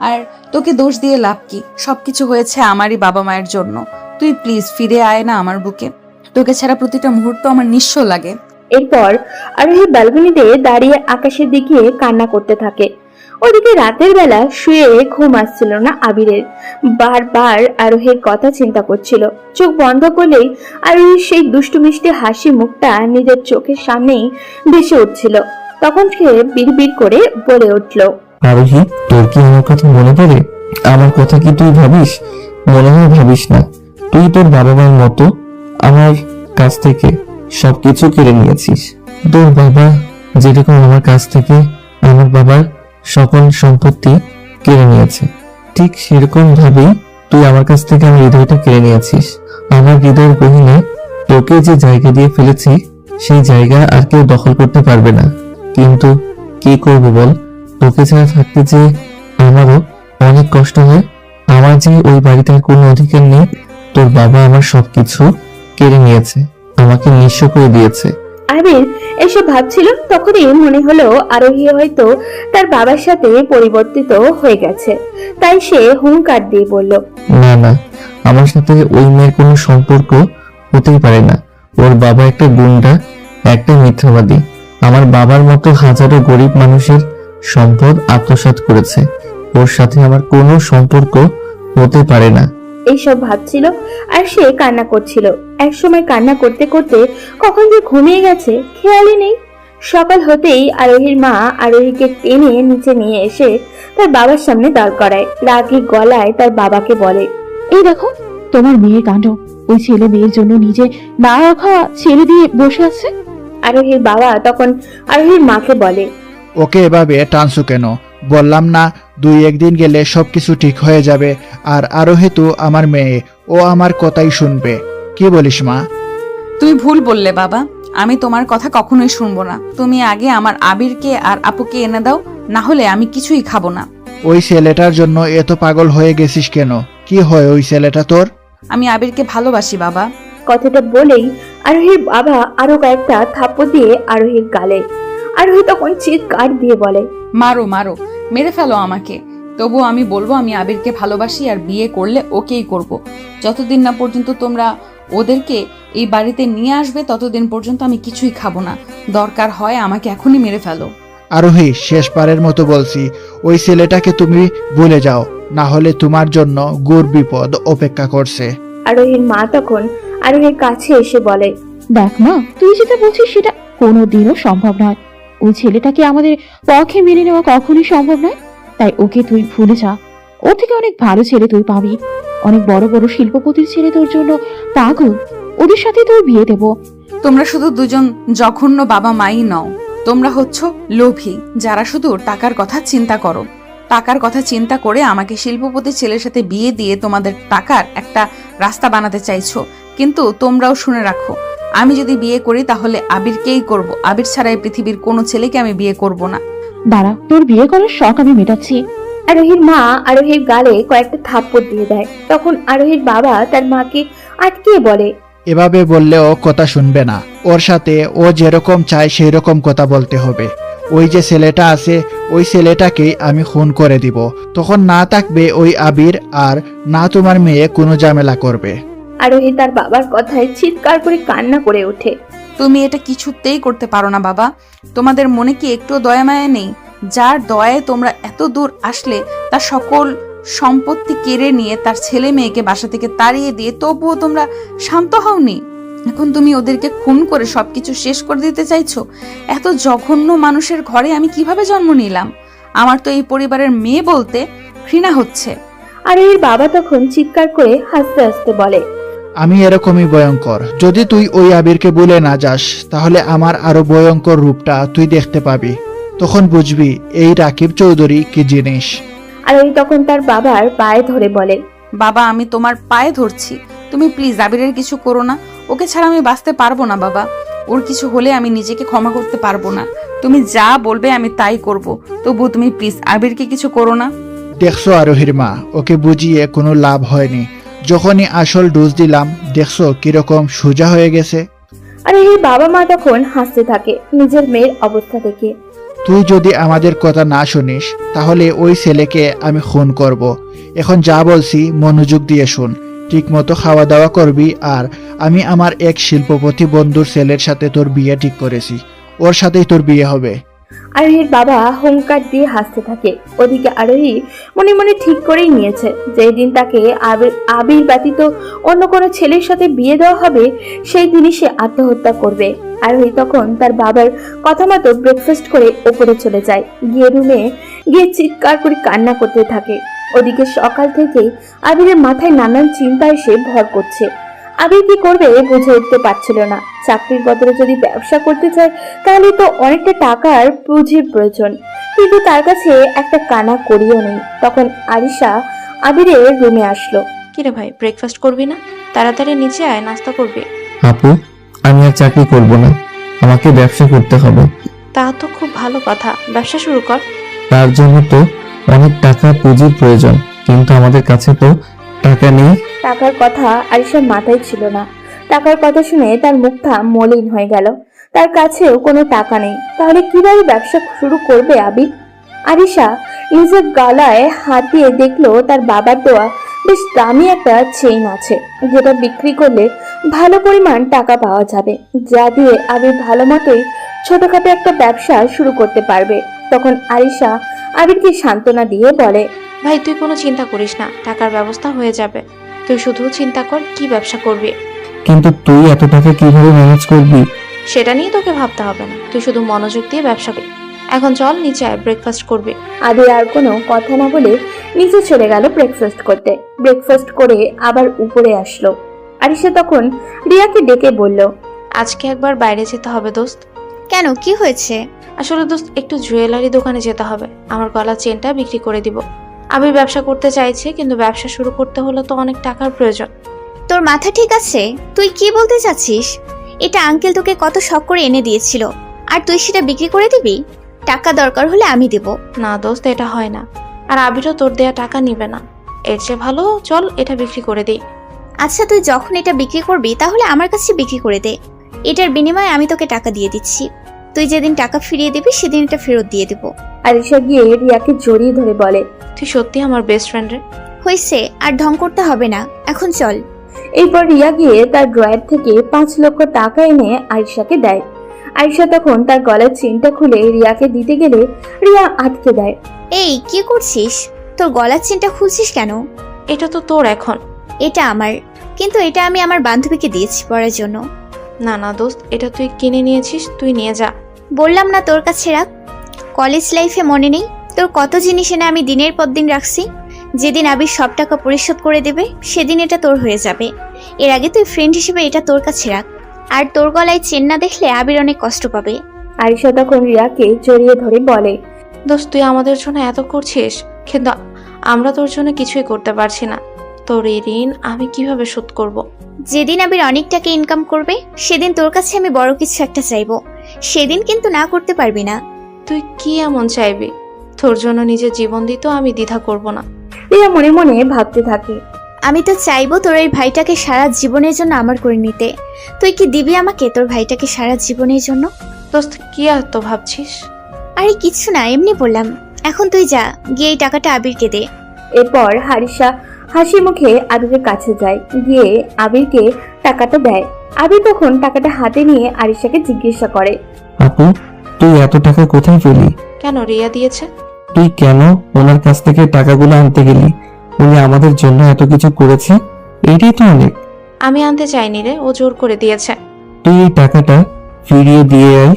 আর তোকে দোষ দিয়ে লাভ কি? সবকিছু হয়েছে আমারই বাবা মায়ের জন্য। তুই প্লিজ ফিরে আয় না আমার বুকে। তোকে ছাড়া প্রতিটা মুহূর্ত আমার নিঃস্ব লাগে।
এরপর আরোহী ব্যালকনিতে দাঁড়িয়ে আকাশের দিকে কান্না করতে থাকে। ওদিকে রাতের বেলা শুয়ে ঘুম আসছিল না আবিরের। বারবার আরোহীর কথা চিন্তা করছিল। চোখ বন্ধ করলেই আরোহীর সেই দুষ্টু মিষ্টি হাসি মুখটা নিজের চোখের সামনেই ভেসে উঠছিল। তখন সে বিড়বিড় করে বলে উঠল,
আরোহী, তোর কি আমার কথা মনে পড়ে? আমার কথা কি তুই ভাবিস? মনে হয় ভাবিস না। তুই তোর বাবা মার মতো আমার কাছ থেকে সবকিছু কেড়ে নিয়েছিস। তোর বাবা যেরকম আমার কাছ থেকে আমার বাবার সকল সম্পত্তি কেড়ে নিয়েছে, ঠিক সেরকম ভাবেই তুই আমার কাছ থেকে আমার হৃদয়টা কেড়ে নিয়েছিস। আমার হৃদয়ের গহীনে তোকে যে জায়গা দিয়ে ফেলেছি, সেই জায়গা আর কেউ দখল করতে পারবে না। কিন্তু কি করবো বল, তোকে ছাড়া থাকতে যে আমারও অনেক কষ্ট হয়। আমার যে ওই বাড়িতে আর কোনো অধিকার নেই। তোর বাবা আমার সবকিছু কেড়ে নিয়েছে, আমাকে নিঃস্ব করে দিয়েছে।
আবির এসব ভাবছিল। তখনই মনে হলো আরোহী হয়তো তার বাবার সাথে পরিবর্তিত হয়ে গেছে। তাই সে হুঙ্কার দিয়ে বলল,
না না, আমার সাথে ওই মেয়ের কোনো সম্পর্ক হতেই পারে না। ওর বাবা একটা গুন্ডা, একটা মিথ্যাবাদী। আমার বাবার মতো হাজারো গরিব মানুষের সম্পদ আত্মসাৎ করেছে। ওর সাথে আমার কোনো সম্পর্ক হতে পারে না।
এইসব ভাবছিল আর সে কান্না করছিল। একসময় কান্না করতে করতে কখন যে ঘুমিয়ে গেছে খেয়ালই নেই। সকাল হতেই আরোহীর মা আরোহীকে টেনে নিচে নিয়ে এসে তার বাবার সামনে দাঁড় করায়। রাগী গলায় তার বাবাকে বলে,
এই দেখো তোমার মেয়ের কাণ্ড, ওই ছেলে মেয়ের জন্য নিজে না রাখা ছেড়ে দিয়ে বসে আছে।
আরোহীর বাবা তখন আরোহীর মাকে বলে,
ওকে এভাবে টানছো কেন? বললাম না 2-1 দিন গেলে সবকিছু ঠিক হয়ে যাবে। আর আরোহী তো আমার মেয়ে, ও আমার কথাই শুনবে। কি বলিস মা?
তুমি ভুল বললে বাবা, আমি তোমার কথা কখনোই শুনবো না। তুমি আগে আমার আবিরকে আর আপুকে এনে দাও, না হলে আমি কিছুই খাবো না।
ওই ছেলেটার জন্য এত পাগল হয়ে গেছিস কেন? কি হয় ওই ছেলেটা তোর?
আমি আবিরকে ভালোবাসি বাবা।
কথাটা বলেই আরোহীর বাবা আরো কয়েকটা থাপ্পড় দিয়ে আরোহীর গালে। আরোহী তখন চিৎকার দিয়ে বলে,
মারো মারো, মেরে ফেলো আমাকে, তবুও আমি বলবো আমি আবিরকে ভালোবাসি, আর বিয়ে করলে ওকেই করব। যতদিন না পর্যন্ত তোমরা ওদেরকে এই বাড়িতে নিয়ে আসবে ততদিন পর্যন্ত আমি কিছুই খাবো না। দরকার হয় আমাকে এখনই মেরে ফেলো।
আরোহী, শেষবারের মতো বলছি, ওই ছেলেটাকে তুমি ভুলে যাও, না হলে তোমার জন্য ঘোর বিপদ অপেক্ষা করছে।
আরোহীর মা তখন আরোহীর কাছে এসে বলে,
দেখ মা, তুই যেটা বলছিস সেটা কোনোদিনও সম্ভব নয়। ওই ছেলেটাকে আমাদের পক্ষে মেনে নেওয়া কখনোই সম্ভব নয়। তাই ওকে তুই ভুলে যা। ওর থেকে অনেক ভালো ছেলে তুই পাবি। অনেক বড় বড় শিল্পপতির ছেলে তোর জন্য পাগল। ওদের সাথে তোর বিয়ে দেবো।
তোমরা শুধু দুজন জঘন্য বাবা মাই নও, তোমরা হচ্ছ লোভী, যারা শুধু টাকার কথা চিন্তা করো। টাকার কথা চিন্তা করে আমাকে শিল্পপতির ছেলের সাথে বিয়ে দিয়ে তোমাদের টাকার একটা রাস্তা বানাতে চাইছো। কিন্তু তোমরাও শুনে রাখো, আমি যদি বিয়ে করি তাহলে আবিরকেই করব। আবির ছাড়া এই পৃথিবীর কোনো ছেলেকে আমি বিয়ে করব না।
দাঁড়া, তোর বিয়ে করার শখ আমি মেটাচ্ছি।
আরোহীর মা আরোহীর গালে কয়েকটা থাপ্পড় দিয়ে দেয়। তখন আরোহীর বাবা তার মাকে আটকিয়ে বলে,
এভাবে বললে ও কথা শুনবে না। ওর সাথে ও যেরকম চায় সেই রকম কথা বলতে হবে। ওই যে ছেলেটা আছে, ওই ছেলেটাকেই আমি খুন করে দিব। তখন না থাকবে ওই আবির, আর না তোমার মেয়ে কোনো ঝামেলা করবে।
আরোহী তার বাবার কথায় চিৎকার করে কান্না করে ওঠে।
তুমি এটা কিছুতেই করতে পারো না বাবা। তোমাদের মনে কি একটু দয়া মায়া নেই? যার দয়ায় তোমরা এত দূর আসলে, তার সকল সম্পত্তি কেড়ে নিয়ে তার ছেলে মেয়েকে বাসা থেকে তাড়িয়ে দিয়ে তবুও তোমরা শান্ত হওনি। এখন তুমি ওদেরকে খুন করে সবকিছু শেষ করে দিতে চাইছো। এত জঘন্য মানুষের ঘরে আমি কিভাবে জন্ম নিলাম? আমার তো এই পরিবারের মেয়ে বলতে ঘৃণা হচ্ছে।
আরোহীর বাবা তখন চিৎকার করে হাসতে হাসতে বলে,
আমি এরকমই ভয়ঙ্কর। যদি তুই ওই আবিরকে ভুলে না যাস, তাহলে আমার আরো ভয়ঙ্কর রূপটা তুই দেখতে পাবি। তখন বুঝবি এই রাকিব চৌধুরী কি জিনিস।
আরোহী তখন তার বাবার পায়ে ধরে বলে,
বাবা, আমি তোমার পায়ে ধরছি, তুমি প্লিজ আবিরের কিছু করো না। ওকে ছাড়া আমি বাঁচতে পারবো না বাবা। ওর কিছু হলে আমি নিজেকে ক্ষমা করতে পারবো না। তুমি যা বলবে আমি তাই করব, তবু তুমি প্লিজ আবিরকে কিছু করো না।
দেখছো আরোহীর মা, ওকে বুঝিয়ে কোনো লাভ হয়নি। যখনই আসল ডোজ দিলাম, দেখছো কিরকম সোজা হয়ে গেছে।
আরোহীর বাবা মা তখন হাসতে থাকে নিজের মেয়ের অবস্থা দেখে।
তুই যদি আমাদের কথা না শুনিস, তাহলে ওই ছেলেকে আমি খুন করব। এখন যা বলছি মনোযোগ দিয়ে শুন। ঠিক মতো খাওয়া দাওয়া করবি। আর আমি আমার এক শিল্পপতি বন্ধুর ছেলের সাথে তোর বিয়ে ঠিক করেছি। ওর সাথেই তোর বিয়ে হবে।
আরোহীর বাবা হুঙ্কার দিয়ে হাসতে থাকে। ওদিকে আরোহী মনে মনে ঠিক করেই নিয়েছে, যেই দিন তাকে আবির ব্যতীত অন্য কোনো ছেলের সাথে বিয়ে দেওয়া হবে, সেই দিনই সে আত্মহত্যা করবে। আরোহী তখন তার বাবার কথা মতো ব্রেকফাস্ট করে ওপরে চলে যায়। গিয়ে রুমে গিয়ে চিৎকার করে কান্না করতে থাকে। ওদিকে সকাল থেকেই আবিরের মাথায় নানান চিন্তা এসে ভর করছে। আবির কি করবে বুঝে উঠতে পারছিল না। চাকরির বদলে যদি ব্যবসা করতে চায়, তাহলে তো অনেকটা টাকার পুঁজির প্রয়োজন, কিন্তু তার কাছে একটা কানা করিও নেই। তখন আরিশা আবিরের রুমে আসলো।
কিরে ভাই, ব্রেকফাস্ট করবি না? তাড়াতাড়ি নিচে আয়, নাস্তা করবি।
আপু, আমি আর চাকরি করব না, আমাকে ব্যবসা করতে হবে।
তা তো খুব ভালো কথা, ব্যবসা শুরু কর।
তার জন্য তো অনেক টাকা পুঁজির প্রয়োজন, কিন্তু আমাদের কাছে তো টাকা নেই।
টাকার কথা আরিশার মাথায় ছিল না। টাকার কথা শুনে তার মুখটা মলিন হয়ে গেল। তার কাছেও কোনো টাকা নেই, তাহলে কিভাবে ব্যবসা শুরু করবে আবির? আরিশা নিজের গলায় হাত দিয়ে দেখলো তার বাবার দেওয়া বেশ দামি একটা চেইন আছে, যেটা বিক্রি করলে ভালো পরিমাণ টাকা পাওয়া যাবে, যা দিয়ে আবির ভালো মতোই ছোটখাটো একটা ব্যবসা শুরু করতে পারবে। তখন আরিশা আবিরকে সান্ত্বনা দিয়ে বলে,
ভাই তুই কোনো চিন্তা করিস না, টাকার ব্যবস্থা হয়ে যাবে। তুই শুধু চিন্তা কর কি ব্যবসা করবি।
কিন্তু তুই এত টাকা কিভাবে ম্যানেজ করবি?
সেটা নিয়ে তোকে ভাবতে হবে না, তুই শুধু মনোযোগ দিয়ে ব্যবসা কর। এখন চল নিচে আয়, ব্রেকফাস্ট করবি।
আবির আর কোনো কথা না বলে নিচে চলে গেল ব্রেকফাস্ট করতে। ব্রেকফাস্ট করে আবার উপরে আসলো। আরিশা তখন রিয়াকে ডেকে বলল,
আজকে একবার বাইরে যেতে হবে দোস্ত।
কেন, কি হয়েছে?
আসলে দোস্ত একটু জুয়েলারি দোকানে যেতে হবে, আমার গলার চেনটা বিক্রি করে দিব। আমি ব্যবসা করতে চাইছি, কিন্তু ব্যবসা শুরু করতে হলে তো অনেক টাকার প্রয়োজন।
তোর মাথা ঠিক আছে? তুই কি বলতে চাচ্ছিস? এটা আঙ্কেল তোকে কত শখ করে এনে দিয়েছিল, আর তুই সেটা বিক্রি করে দিবি? টাকা দরকার হলে আমি দেব।
না দোস্ত, এটা হয় না। আর আবিরও তোর দেয়া টাকা নিবে না। এর চেয়ে ভালো চল এটা বিক্রি করে দিই।
আচ্ছা, তুই যখন এটা বিক্রি করবি তাহলে আমার কাছে বিক্রি করে দে। এটার বিনিময়ে আমি তোকে টাকা দিয়ে দিচ্ছি। তুই যেদিন টাকা ফিরিয়ে দিবি সেদিন এটা ফেরত দিয়ে দেব।
আরিশা গিয়ে রিয়াকে জড়িয়ে ধরে বলে,
তুই সত্যি আমার বেস্ট ফ্রেন্ড রে।
হয়েছে, আর ঢং করতে হবে না, এখন চল।
এরপর রিয়া গিয়ে তার ড্রয়ার থেকে 5 লক্ষ টাকা এনে আরিশাকে দেয়। আরিশা তখন তার গলার চেনটা খুলে রিয়াকে দিতে গেলে রিয়া আটকে দেয়।
এই কি করছিস? তোর গলার চেনটা খুলছিস কেন?
এটা তো তোর এখন।
এটা আমার, কিন্তু এটা আমি আমার বান্ধবীকে দিয়েছি পরার জন্য।
না না দোস্ত, এটা তুই কিনে নিয়েছিস, তুই নিয়ে যা।
বললাম না তোর কাছে রাখ। কলেজ লাইফে মনে নেই তোর কত জিনিস এনে আমি দিনের পর দিন রাখছি? যেদিন আবির সব টাকা পরিশোধ করে দেবে সেদিন এটা তোর হয়ে যাবে। এর আগে তুই ফ্রেন্ড হিসেবে এটা তোর কাছে রাখ। আর তোর গলায় চেন না দেখলে আবির অনেক কষ্ট পাবে।
আরিশা তখন রিয়াকে জড়িয়ে ধরে বলে,
দোস্ত তুই আমাদের জন্য এত করছিস, কিন্তু আমরা তোর জন্য কিছুই করতে পারছি না। তোর এই ঋণ আমি কিভাবে শোধ করব?
যেদিন আবির অনেক টাকা ইনকাম করবে সেদিন তোর কাছে আমি বড় কিছু একটা চাইবো, সেদিন কিন্তু না করতে পারবি না।
তুই কি এমন চাইবি? তোর জন্য নিজের জীবন দিতেও আমি দ্বিধা করব না।
রিয়া মনে মনে ভাবতে থাকে,
আমি তো চাইবো তোর এই ভাইটাকে সারা জীবনের জন্য আমার করে নিতে। তুই কি দিবি আমাকে তোর ভাইটাকে সারা জীবনের জন্য?
দোস্ত কি এত ভাবছিস?
আরে কিছু না, এমনি বললাম। এখন তুই যা, গিয়ে এই টাকাটা আবিরকে দে।
এরপর আরিশা হাসি মুখে আবিরের কাছে যায়, গিয়ে আবিরকে টাকাটা দেয়। আবির তখন টাকাটা হাতে নিয়ে আরিশাকে জিজ্ঞাসা করে,
আপু, তুই এত টাকা কোথায় পেলি?
কেন, রিয়া দিয়েছে।
তুই কেন ওনার কাছ থেকে টাকাগুলো আনতে গেলি? উনি আমাদের জন্য এত কিছু করেছে, এটাই তো অনেক।
আমি আনতে চাইনি রে, ও জোর করে দিয়েছে।
তুই এই টাকাটা ফিরিয়ে দিয়ে আয়।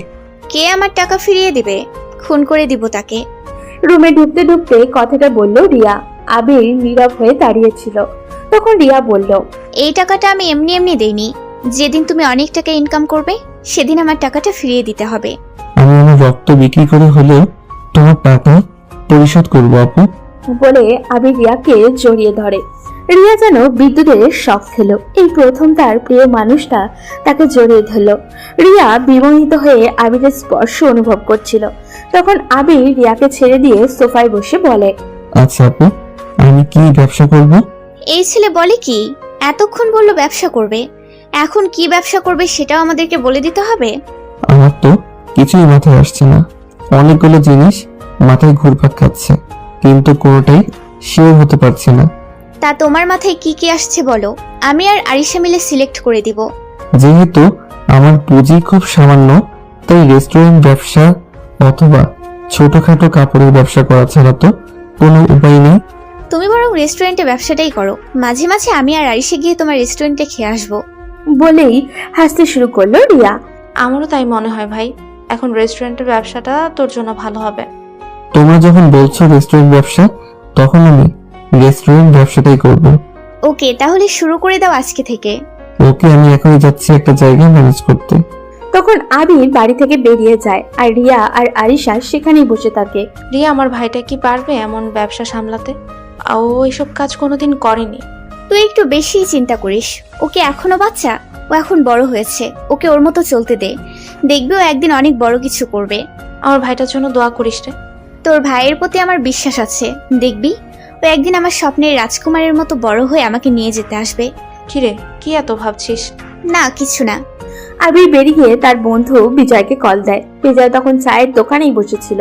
কে আমার টাকা ফিরিয়ে দিবে? খুন করে দিব তাকে।
রুমে ঢুকতে ঢুকতে কথাটা বলল রিয়া। আবির নীরব হয়ে দাঁড়িয়েছিল। তখন রিয়া বলল,
এই টাকাটা আমি এমনি এমনি দেইনি। যেদিন তুমি অনেক টাকা ইনকাম করবে সেদিন আমার টাকাটা ফিরিয়ে দিতে হবে।
আমি আমার রক্ত বিক্রি করে হলেও তোমার টাকা পরিশোধ করবো আপু।
বলে আবির রিয়াকে জড়িয়ে ধরে। রিয়া যেন বিদ্যুতের শক খেলো। এই প্রথম তার প্রিয় মানুষটা তাকে জড়িয়ে ধরল। রিয়া বিমোহিত হয়ে আবিরের স্পর্শ অনুভব করছিল। তখন আবির রিয়াকে ছেড়ে দিয়ে সোফায় বসে বলে,
আচ্ছা আপু, আমি কি ব্যবসা করব?
এই ছেলে বলে কি? এতক্ষণ বললো ব্যবসা করবে, এখন কি ব্যবসা করবে সেটাও আমাদেরকে বলে দিতে হবে?
আমার তো কিছুই মাথায় আসছে না। অনেকগুলো জিনিস মাথায় ঘুরপাক খাচ্ছে, কিন্তু কোনোটাই শিওর হতে পারছি না।
তা তোমার মাথায় কি কি আসছে বলো, আমি আর আরিশা মিলে সিলেক্ট করে দিব।
যেহেতু আমার পুঁজি খুব সামান্য, তাই রেস্টুরেন্ট ব্যবসা অথবা ছোটখাটো কাপড়ের ব্যবসা করা ছাড়া তো কোনো উপায় নেই।
তুমি বরং রেস্টুরেন্টে ব্যবসাটাই করো, মাঝে মাঝে আমি আর আরিশা গিয়ে তোমার রেস্টুরেন্টে খেয়ে আসবো।
বলেই হাসতে শুরু করলো রিয়া।
আমারও তাই মনে হয় ভাই, এখন রেস্টুরেন্টের ব্যবসাটা তোর জন্য ভালো হবে।
তোমরা যখন বলছো রেস্টুরেন্ট ব্যবসা, তখন আমি রেস্টুরেন্ট ব্যবসাটাই করব।
ওকে, তাহলে শুরু করে দাও আজকে থেকে।
ওকে, আমি এখনই যাচ্ছি একটা জায়গায় ম্যানেজ করতে।
তখন আবির বাড়ি থেকে বেরিয়ে যায়, আর রিয়া আর আরিশা সেখানেই বসে থাকে।
রিয়া, আমার ভাইটা কি পারবে এমন ব্যবসা সামলাতে? ও এসব কাজ কোনোদিন করেনি।
তুই একটু বেশি চিন্তা করিস। ওকে এখনো বাচ্চা, ও এখন বড় হয়েছে, ওকে ওর মতো চলতে দে। দেখবি ও একদিন অনেক বড় কিছু করবে।
আমার ভাইটার জন্য দোয়া করিস রে।
তোর ভাইয়ের প্রতি আমার বিশ্বাস আছে, দেখবি ও একদিন আমার স্বপ্নের রাজকুমারের মতো বড় হয়ে আমাকে নিয়ে যেতে আসবে।
কিরে, কি এত ভাবছিস?
না কিছু না।
আবির বেরিয়ে তার বন্ধু বিজয়কে কল দেয়। বিজয় তখন চায়ের দোকানেই বসেছিল।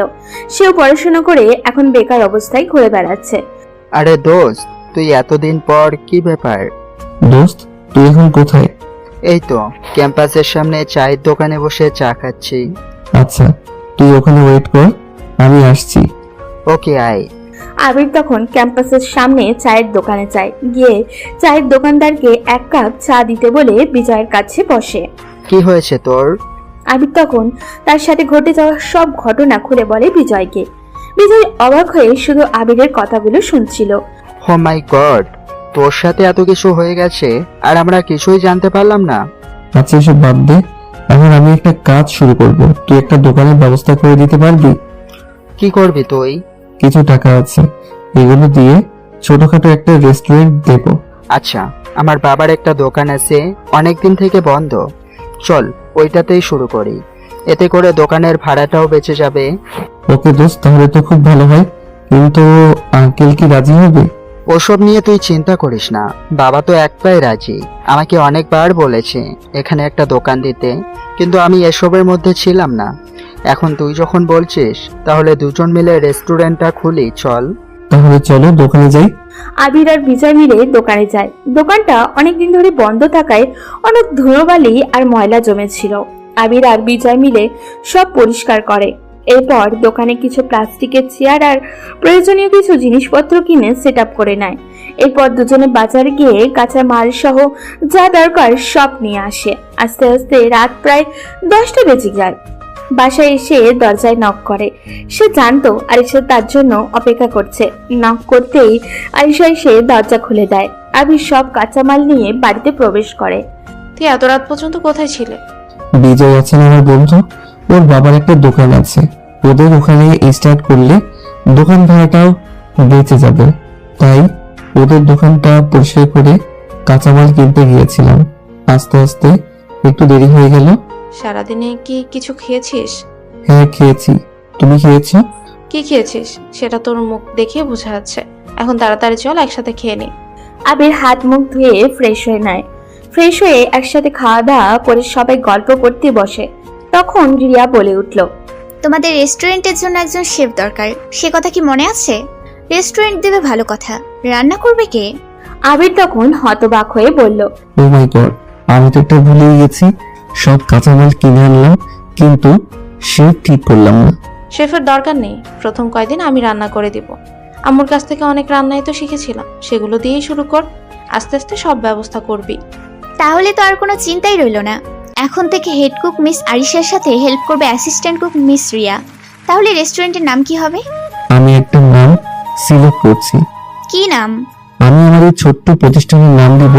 সেও পড়াশোনা করে এখন বেকার অবস্থায় ঘুরে বেড়াচ্ছে।
আরে দোস্ত, তুই এতদিন পর কি ব্যাপার?
দোস্ত, তুই এখন কোথায়?
এই তো ক্যাম্পাসের সামনে চায়ের দোকানে বসে চা খাচ্ছি।
আচ্ছা, তুই ওখানে ওয়েট কর, আমি আসছি।
ওকে আয়।
আবির তখন ক্যাম্পাসের সামনে চায়ের দোকানে যায়, গিয়ে চায়ের দোকানদারকে 1 কাপ চা দিতে বলে বিজয়ের কাছে বসে।
কি হয়েছে তোর?
আবির তখন তার সাথে ঘটে যাওয়া সব ঘটনা খুলে বলে বিজয়কে। বিজয় অবাক হয়ে শুধু আবিরের কথাগুলো শুনছিল।
ও মাই গড, তোর সাথে এত কিছু হয়ে গেছে আর আমরা কিছুই জানতে পারলাম না।
আচ্ছা এসব বাদ দে, এখন আমি একটা কাজ শুরু করব, তুই একটা দোকানের ব্যবস্থা করে দিতে পারবি?
কি করবি তুই?
কিছু টাকা আছে, এগুলো দিয়ে ছোটখাটো একটা রেস্টুরেন্ট দেবো।
আচ্ছা, আমার বাবার একটা দোকান আছে, অনেকদিন থেকে বন্ধ, চল ওইটাতেই শুরু করি, এতে করে দোকানের ভাড়াটাও বেঁচে যাবে।
ওকে দোস্ত, তাহলে তো খুব ভালো হয়, কিন্তু আঙ্কেল কি রাজি হবে?
ওসব নিয়ে তুই চিন্তা করিস না, বাবা তো একটাই রাজি। আমাকে অনেকবার বলেছে এখানে একটা দোকান দিতে, কিন্তু আমি এসবের মধ্যে ছিলাম না। এখন তুই যখন বলছিস, তাহলে দুজন মিলে রেস্টুরেন্টটা খুলি, চল।
তাহলে চলো দোকানে যাই।
আবির আর বিজয় মিলে দোকানে যায়। দোকানটা অনেকদিন ধরে বন্ধ থাকায় অনেক ধুলোবালি আর ময়লা জমেছিল। আবির আর বিজয় মিলে সব পরিষ্কার করে। এরপর দোকানে কিছু প্লাস্টিকের চেয়ার আর প্রয়োজনীয় কিছু জিনিসপত্র কিনে সেট আপ করে নেয়। এরপর দুজনে বাজারে গিয়ে কাঁচা মাল সহ যা দরকার সব নিয়ে আসে। আস্তে আস্তে রাত প্রায় 10টা বেজে যায়। বাসায় এসে দরজায় নক করে। সে জানতো আরিশা তার জন্য অপেক্ষা করছে। নক করতেই আরিশা এসে দরজা খুলে দেয়। আবির সব কাঁচামাল নিয়ে বাড়িতে প্রবেশ করে।
তুই এত রাত পর্যন্ত কোথায় ছিলে?
বিজয় আছেন আমার বন্ধু, ওর বাবার একটা দোকান আছে, ওদের ওখানে স্টার্ট করলে দোকান ভাড়াটাও বেঁচে যাবে, তাই ওদের দোকানটা পরিষ্কার করে কাঁচামাল কিনতে গিয়েছিলাম। আস্তে আস্তে একটু দেরি হয়ে গেল।
সারাদিনে কি কিছু খেয়েছিস?
হ্যাঁ খেয়েছি, তুমি খেয়েছো?
কি খেয়েছিস সেটা তোর মুখ দেখে বোঝা যাচ্ছে। এখন তাড়াতাড়ি চল, একসাথে খেয়ে নি।
আবির হাত মুখ ধুয়ে ফ্রেশ হয়ে নেয়। ফ্রেশ হয়ে একসাথে খাওয়া দাওয়া করে সবাই গল্প করতে বসে। তখন রিয়া বলে উঠল,
তোমাদের রেস্টুরেন্টের জন্য একজন শেফ দরকার, সে কথা কি মনে আছে? রেস্টুরেন্ট দেবে ভালো কথা, রান্না করবে কে?
আবির তখন হতবাক হয়ে বলল,
ও মাই গড, আমি তো এটা ভুলেই গেছি, সব কাঁচামাল কিনে আনলাম কিন্তু সে ঠিক করলাম না।
শেফের দরকার নেই, প্রথম কয়দিন আমি রান্না করে দিব। আম্মুর কাছ থেকে অনেক রান্নাই তো শিখেছিলাম, সেগুলো দিয়েই শুরু কর, আস্তে আস্তে সব ব্যবস্থা করবি।
তাহলে তো আর কোনো চিন্তাই রইল না। এখন থেকে হেড কুক মিস আরিশার সাথে হেল্প করবে অ্যাসিস্ট্যান্ট কুক মিস রিয়া। তাহলে রেস্টুরেন্টের নাম কি হবে?
আমি একটা নাম সিলেক্ট করছি।
কি নাম?
আমি আমার এই ছোট্ট প্রতিষ্ঠানের নাম দিব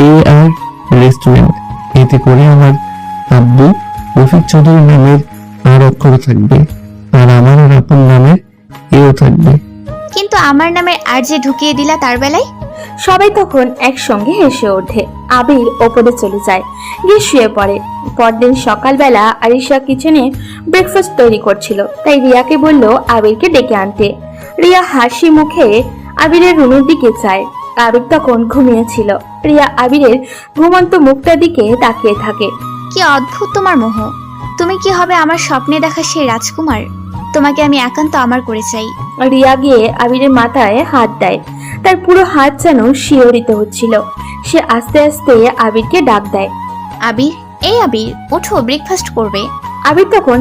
AR রেস্টুরেন্ট। এতে করে আমার আব্বু রফিক চৌধুরী নামের আর অক্ষর থাকবে, আর আমার আর আপন নামের এও থাকবে।
কিন্তু আমার নামের আর যে ঢুকিয়ে দিলা তার বেলায়?
সবাই তখন একসঙ্গে হেসে ওঠে। আবির ওপরে চলে যায়, গিয়ে শুয়ে পড়ে। পরদিন সকালবেলা আরিশা কিচেনে ব্রেকফাস্ট তৈরি করছিল, তাই রিয়াকে বলল আবিরকে ডেকে আনতে। রিয়া হাসি মুখে আবিরের রুমের দিকে যায়। আবির তখন ঘুমিয়েছিল। রিয়া আবিরের ঘুমন্ত মুখটার দিকে তাকিয়ে থাকে।
কি অদ্ভুত তোমার মোহ! তুমি কি হবে আমার স্বপ্নে দেখা সেই রাজকুমার? তোমাকে আমি একান্ত আমার করে চাই।
রিয়া গিয়ে আবিরের মাথায় হাত দেয়। তার পুরো হাত যেন শিহরিত হচ্ছিল। সে আস্তে আস্তে আবিরকে ডাক দেয়,
আবির, এই আবির, ওঠো, ব্রেকফাস্ট করবে।
আবির তখন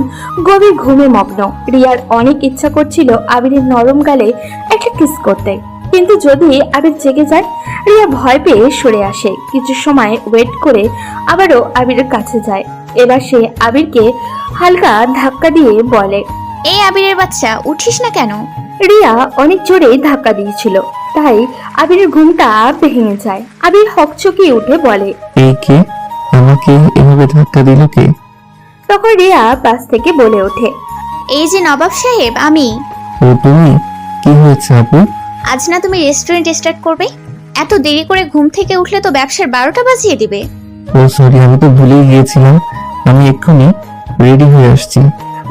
গভীর ঘুমে মগ্ন। রিয়ার অনেক ইচ্ছা করছিল আবিরের নরম গালে একটা কিস করতে, কিন্তু যদি আবির জেগে যায়, রিয়া ভয় পেয়ে সরে আসে। কিছু সময় ওয়েট করে আবারও আবিরের কাছে যায়। এবার সে আবিরকে হালকা ধাক্কা দিয়ে বলে,
এই আবিরের বাচ্চা, উঠিস না কেন?
রিয়া অনেক জোরে ধাক্কা দিয়েছিল, তাই আবিরের ঘুমটা ভেঙে যায়। আবির হকচকিয়ে উঠে বলে,
এই কে? আমাকে এভাবে ধাক্কা দিল কে?
তখন রিয়া পাশ থেকে বলে ওঠে,
এই যে নবাব সাহেব, আমি।
ও তুমি? কি হয়েছে আপু?
আজ না তুমি রেস্টুরেন্ট স্টার্ট করবে? এত দেরি করে ঘুম থেকে উঠলে তো ব্যবসার 12টা বাজিয়ে দিবে।
ও সরি, আমি তো ভুলেই গিয়েছিলাম, আমি এক্ষুনি রেডি হয়ে আসছি।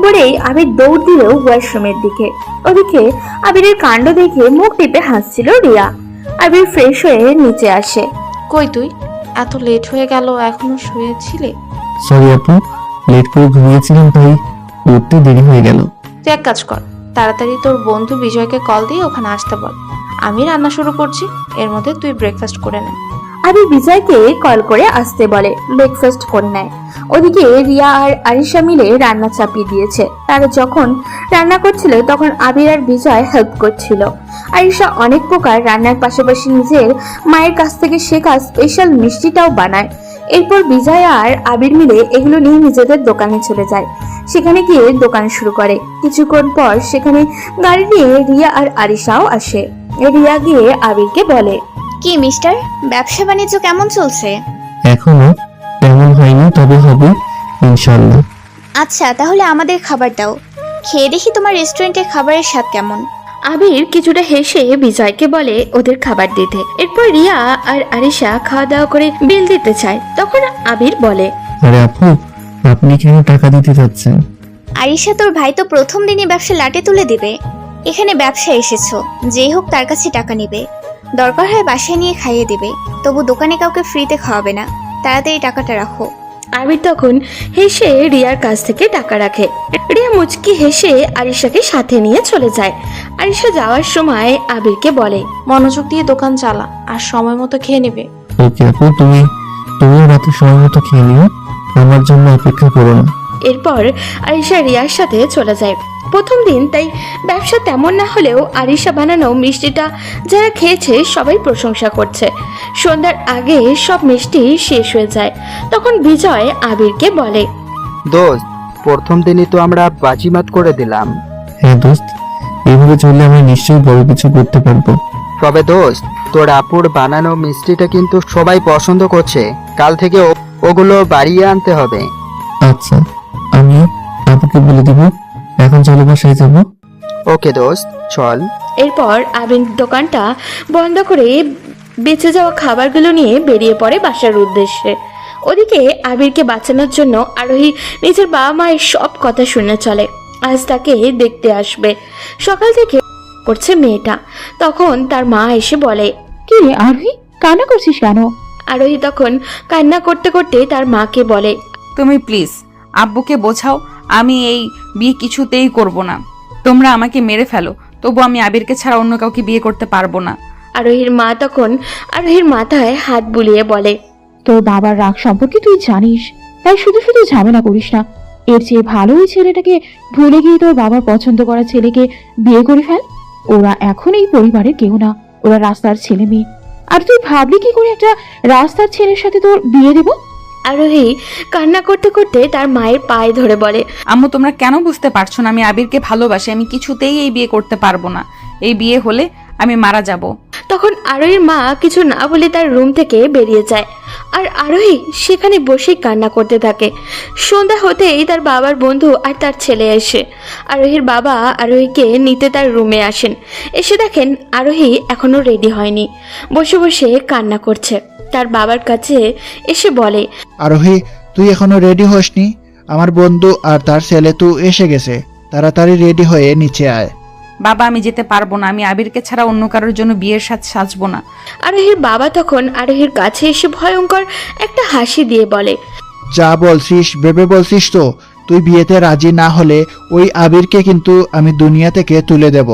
বলেই আবির দৌড় দিল ওয়াশরুমের দিকে। ওদিকে আবিরের কাণ্ড দেখে মুখ টিপে হাসছিল রিয়া। আবির ফ্রেশ হয়ে নিচে আসে।
কই তুই? এত লেট হয়ে গেল, এখনো শুয়েছিলে?
সরি আপু, লেট করে ঘুমিয়েছিলাম তাই উঠতে দেরি হয়ে গেল।
তুই এক কাজ কর, তাড়াতাড়ি তোর বন্ধু বিজয়কে কল দিয়ে ওখানে আসতে বল, আমি রান্না শুরু করছি, এর মধ্যে তুই ব্রেকফাস্ট করে নে।
আবির বিজয়কে কল করে আসতে বলে, ব্রেকফাস্ট করে নেয়। ওদিকে রিয়া আর আরিশা মিলে রান্না চাপিয়ে দিয়েছে। তারা যখন রান্না করছিল তখন আবির আর বিজয় হেল্প করছিল। আরিশা অনেক প্রকার রান্নার পাশাপাশি নিজের মায়ের কাছ থেকে শেখা স্পেশাল মিষ্টিটাও বানায়। এরপর বিজয় আর আবির মিলে এগুলো নিয়ে নিজেদের দোকানে চলে যায়। সেখানে গিয়ে দোকান শুরু করে। কিছুক্ষণ পর সেখানে গাড়ি নিয়ে রিয়া আর আরিশাও আসে। রিয়া গিয়ে আবিরকে বলে,
কি মিস্টার, ব্যবসা বাণিজ্য কেমন চলছে?
এখনো তেমন হয়নি, তবে হবে ইনশাল্লাহ।
আচ্ছা, তাহলে আমাদের খাবার দাও, খেয়ে দেখি তোমার রেস্টুরেন্টের খাবারের স্বাদ কেমন।
আবির কিছুটা হেসে বিজয়কে বলে ওদের খাবার দিতে। এরপর রিয়া আর আরিশা খাওয়া দাওয়া করে বিল দিতে চায়। তখন আবির বলে,
আরে আপু, আপনি কেন টাকা দিতে যাচ্ছেন?
আরিশা, তোর ভাই তো প্রথম দিনই ব্যবসা লাটে তুলে দিবে। এখানে ব্যবসা এসেছো, যেই হোক তার কাছে টাকা নিবে, দরকার হয় বাসায় নিয়ে খাইয়ে দিবে, তবু দোকানে কাউকে ফ্রিতে খাওয়াবে না। তাড়াতাড়ি টাকাটা রাখো।
আবির তখন হেসে রিয়ার কাছ থেকে টাকা রাখে। রিয়া মুচকি হেসে আরিশাকে সাথে নিয়ে চলে যায়। আরিশা যাওয়ার সময় আবিরকে বলে,
মনোযোগ দিয়ে দোকান চালা আর সময় মতো খেয়ে নেবে।
ওকে আপু, তুমিও রাতে সময় মতো খেয়ে নিও, আমার জন্য অপেক্ষা করো না।
এরপর আরিশা রিয়ার সাথে চলে যায়। প্রথম দিন তাই ব্যবসা তেমন না হলেও আরিশা বানানো মিষ্টিটা যারা খেয়েছে সবাই প্রশংসা করছে। সন্ধ্যার আগে সব মিষ্টি শেষ হয়ে যায়। তখন বিজয় আবিরকে বলে,
দোস্ত, প্রথম দিনই তো আমরা বাজিমাত করে দিলাম।
হ্যাঁ দোস্ত, এইভাবে চললে আমি নিশ্চয়ই বড় কিছু করতে পারবো।
তবে দোস্ত, তোর আপুর বানানো মিষ্টিটা কিন্তু সবাই পছন্দ করছে। কাল থেকে ওগুলো বাড়িয়ে আনতে হবে।
আচ্ছা, আমি আপুকে বলে দিব। এখন চলো বাসায় যাবো।
ওকে দোস্ত, চল।
এরপর আবির দোকানটা বন্ধ করে বেঁচে যাওয়া খাবারগুলো নিয়ে বেরিয়ে পড়ে বাসার উদ্দেশ্যে। ওদিকে আবিরকে বাঁচানোর জন্য আরোহী নিজের বাবা মায়ের সব কথা শুনে চলে। আজ তাকে দেখতে আসবে। সকাল থেকে করছে মেয়েটা। তখন তার মা এসে বলে,
কি রে আরোহী, কান্না করছিস কেন?
আরোহী তখন কান্না করতে করতে তার মাকে বলে,
তুমি প্লিজ আব্বুকে বোঝাও, আমি এই বিয়ে কিছুতেই করব না। তোমরা আমাকে মেরে ফেলো, তবু আমি আবিরকে ছাড়া অন্য কাউকে বিয়ে করতে পারবো না।
আরোহীর মা তখন আরোহীর মাথায় হাত বুলিয়ে বলে,
তোর বাবার রাগ সম্পর্কে তুই জানিস, তাই শুধু শুধু ঝামেলা করিস না। এর চেয়ে ভালো ওই ছেলেটাকে ভুলে গিয়ে তোর বাবার পছন্দ করা ছেলেকে বিয়ে করে ফেল। ওরা এখন এই পরিবারের কেউ না, ওরা রাস্তার ছেলে মেয়ে। আর তুই ভাবলি কি করে একটা রাস্তার ছেলের সাথে তোর বিয়ে দেবো?
আরোহী কান্না করতে করতে তার মায়ের পায়ে ধরে বলে,
আম্মু, তোমরা কেন বুঝতে পারছো না? আমি আবিরকে ভালোবাসি, আমি কিছুতেই এই বিয়ে করতে পারবো না। এই বিয়ে হলে আমি মারা যাব।
তখন আরোহীর মা কিছু না বলে তার রুম থেকে বেরিয়ে যায়। আর আরোহী সেখানে বসেই কান্না করতে থাকে। সন্ধ্যা হতেই তার বাবার বন্ধু আর তার ছেলে এসে আরোহীর বাবা আরোহীকে নিতে তার রুমে আসেন। এসে দেখেন আরোহী এখনো রেডি হয়নি, বসে বসে কান্না করছে। তার বাবার কাছে এসে বলে,
আরোহী, তুই এখনো রেডি হসনি? আমার বন্ধু আর তার ছেলে তো এসে গেছে, তাড়াতাড়ি রেডি হয়ে নিচে আয়।
বাবা, আমি যেতে পারবো না। আমি আবিরকে ছাড়া অন্য কারোর জন্য বিয়ের সাথে সাজবো না।
আরোহীর বাবা তখন আরোহীর কাছে এসে ভয়ঙ্কর একটা হাসি দিয়ে বলে,
যা বলছিস ভেবে বলছিস তো? তুই বিয়েতে রাজি না হলে ওই আবিরকে কিন্তু আমি দুনিয়া থেকে তুলে দেব।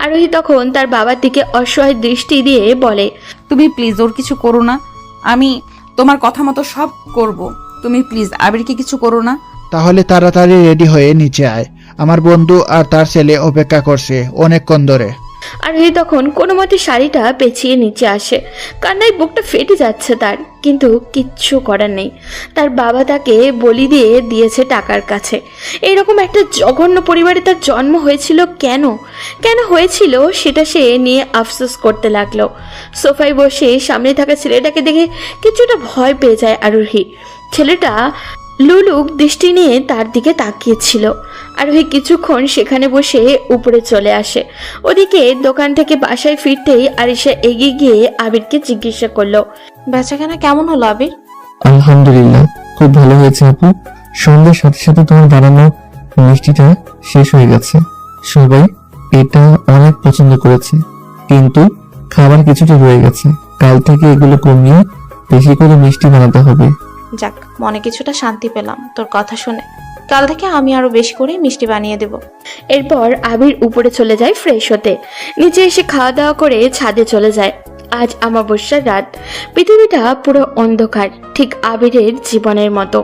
আরোহী তখন তার বাবার দিকে অসহায় দৃষ্টি দিয়ে বলে,
তুমি প্লিজ ওর কিছু করো না। আমি তোমার কথা মতো সব করব। তুমি প্লিজ আবিরকে কিছু করো না।
তাহলে তাড়াতাড়ি রেডি হয়ে নিচে আয়, আমার বন্ধু আর তার ছেলে অপেক্ষা করছে অনেকক্ষণ ধরে।
আরোহী তখন কোনো মতে শাড়িটা পেঁচিয়ে নিচে আসে। কান্নায় বুকটা ফেটে যাচ্ছে তার, কিন্তু কিচ্ছু করার নেই। তার বাবা তাকে বলি দিয়ে দিয়েছে টাকার কাছে। এইরকম একটা জঘন্য পরিবারে তার জন্ম হয়েছিল কেন কেন হয়েছিল সেটা সে নিয়ে আফসোস করতে লাগলো। সোফায় বসে সামনে থাকা ছেলেটাকে দেখে কিছুটা ভয় পেয়ে যায় আরোহী। ছেলেটা লুলুক দৃষ্টি নিয়ে তার দিকে তাকিয়েছিল। আরোহী কিছুক্ষণ সেখানে বসে উপরে চলে আসে। ওদিকে দোকান থেকে বাসায় ফিরতেই আরিশা এগিয়ে গিয়ে আবিরকে জিজ্ঞাসা করলো,
বেচাকেনা কেমন হলো আবির?
আলহামদুলিল্লাহ, খুব ভালো হয়েছে আপু। সন্ধ্যার সাথে সাথে তোমার বানানো মিষ্টিটা শেষ হয়ে গেছে। সবাই এটা অনেক পছন্দ করেছে, কিন্তু খাবার কিছুটা রয়ে গেছে। কাল থেকে এগুলো কমিয়ে বেশি করে মিষ্টি বানাতে হবে।
যাক, মনে কিছুটা শান্তি পেলাম তোর কথা শুনে। কাল থেকে আমি আরো বেশি করে মিষ্টি বানিয়ে দেব।
এরপর আবির উপরে চলে যায় ফ্রেশ হতে। নিচে এসে খাওয়া দাওয়া করে ছাদে চলে যায়। আজ অমাবস্যার রাত। পৃথিবীটা পুরো অন্ধকার, ঠিক আবিরের জীবনের মতো।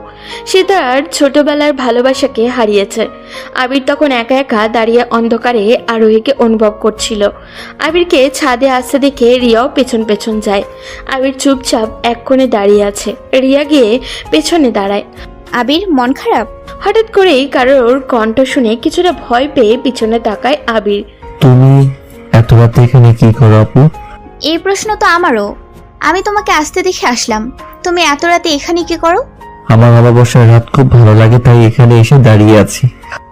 সে তার ছোটবেলার ভালোবাসাকে হারিয়েছে। আবির তখন একা একা দাঁড়িয়ে অন্ধকারে আরোহীকে অনুভব করছিল। আবিরকে ছাদে আসতে দেখে রিয়াও পেছন পেছন যায়। আবির চুপচাপ এক কোণে দাঁড়িয়ে আছে। রিয়া গিয়ে পেছনে দাঁড়ায়।
আবির, মন খারাপ?
হঠাৎ করেই কারোর কণ্ঠ শুনে কিছুটা ভয় পেয়ে পিছনে তাকায় আবির।
তুমি এত রাতে এখানে কি করো আপু?
এই প্রশ্ন তো আমারও। আমি তোমাকে আসতে দেখে আসলাম। তুমি এত রাতে এখানে কি করো?
আমার অমাবস্যার রাত খুব ভালো লাগে, তাই এখানে এসে দাঁড়িয়ে আছি।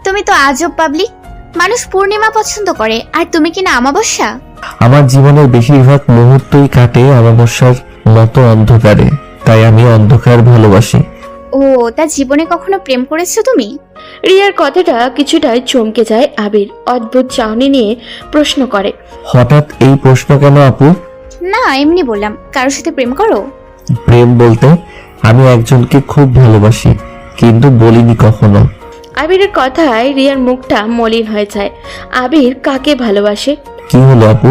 তুমি তো আজব পাবলিক। মানুষ পূর্ণিমা পছন্দ করে, আর তুমি কিনা অমাবস্যা।
আমার জীবনের বেশিরভাগ মুহূর্তই কাটে অমাবস্যার মতো অন্ধকারে, তাই আমি অন্ধকার ভালোবাসি।
ও, তা জীবনে কখনো প্রেম করেছো তুমি?
রিয়ার কথাটা কিছুটা চমকে যায় আবির। অদ্ভুত চাহনি নিয়ে প্রশ্ন করে।
হঠাৎ এই প্রশ্ন কেন আপু?
না, এমনি বললাম, কারোর সাথে প্রেম করো?
প্রেম বলতে আমি একজনকে খুব ভালোবাসি, কিন্তু বলিনি কখনো।
আবিরের কথায় রিয়ার মুখটা মলিন হয়ে যায়। আবির কাকে ভালোবাসে?
কি হলো আপু?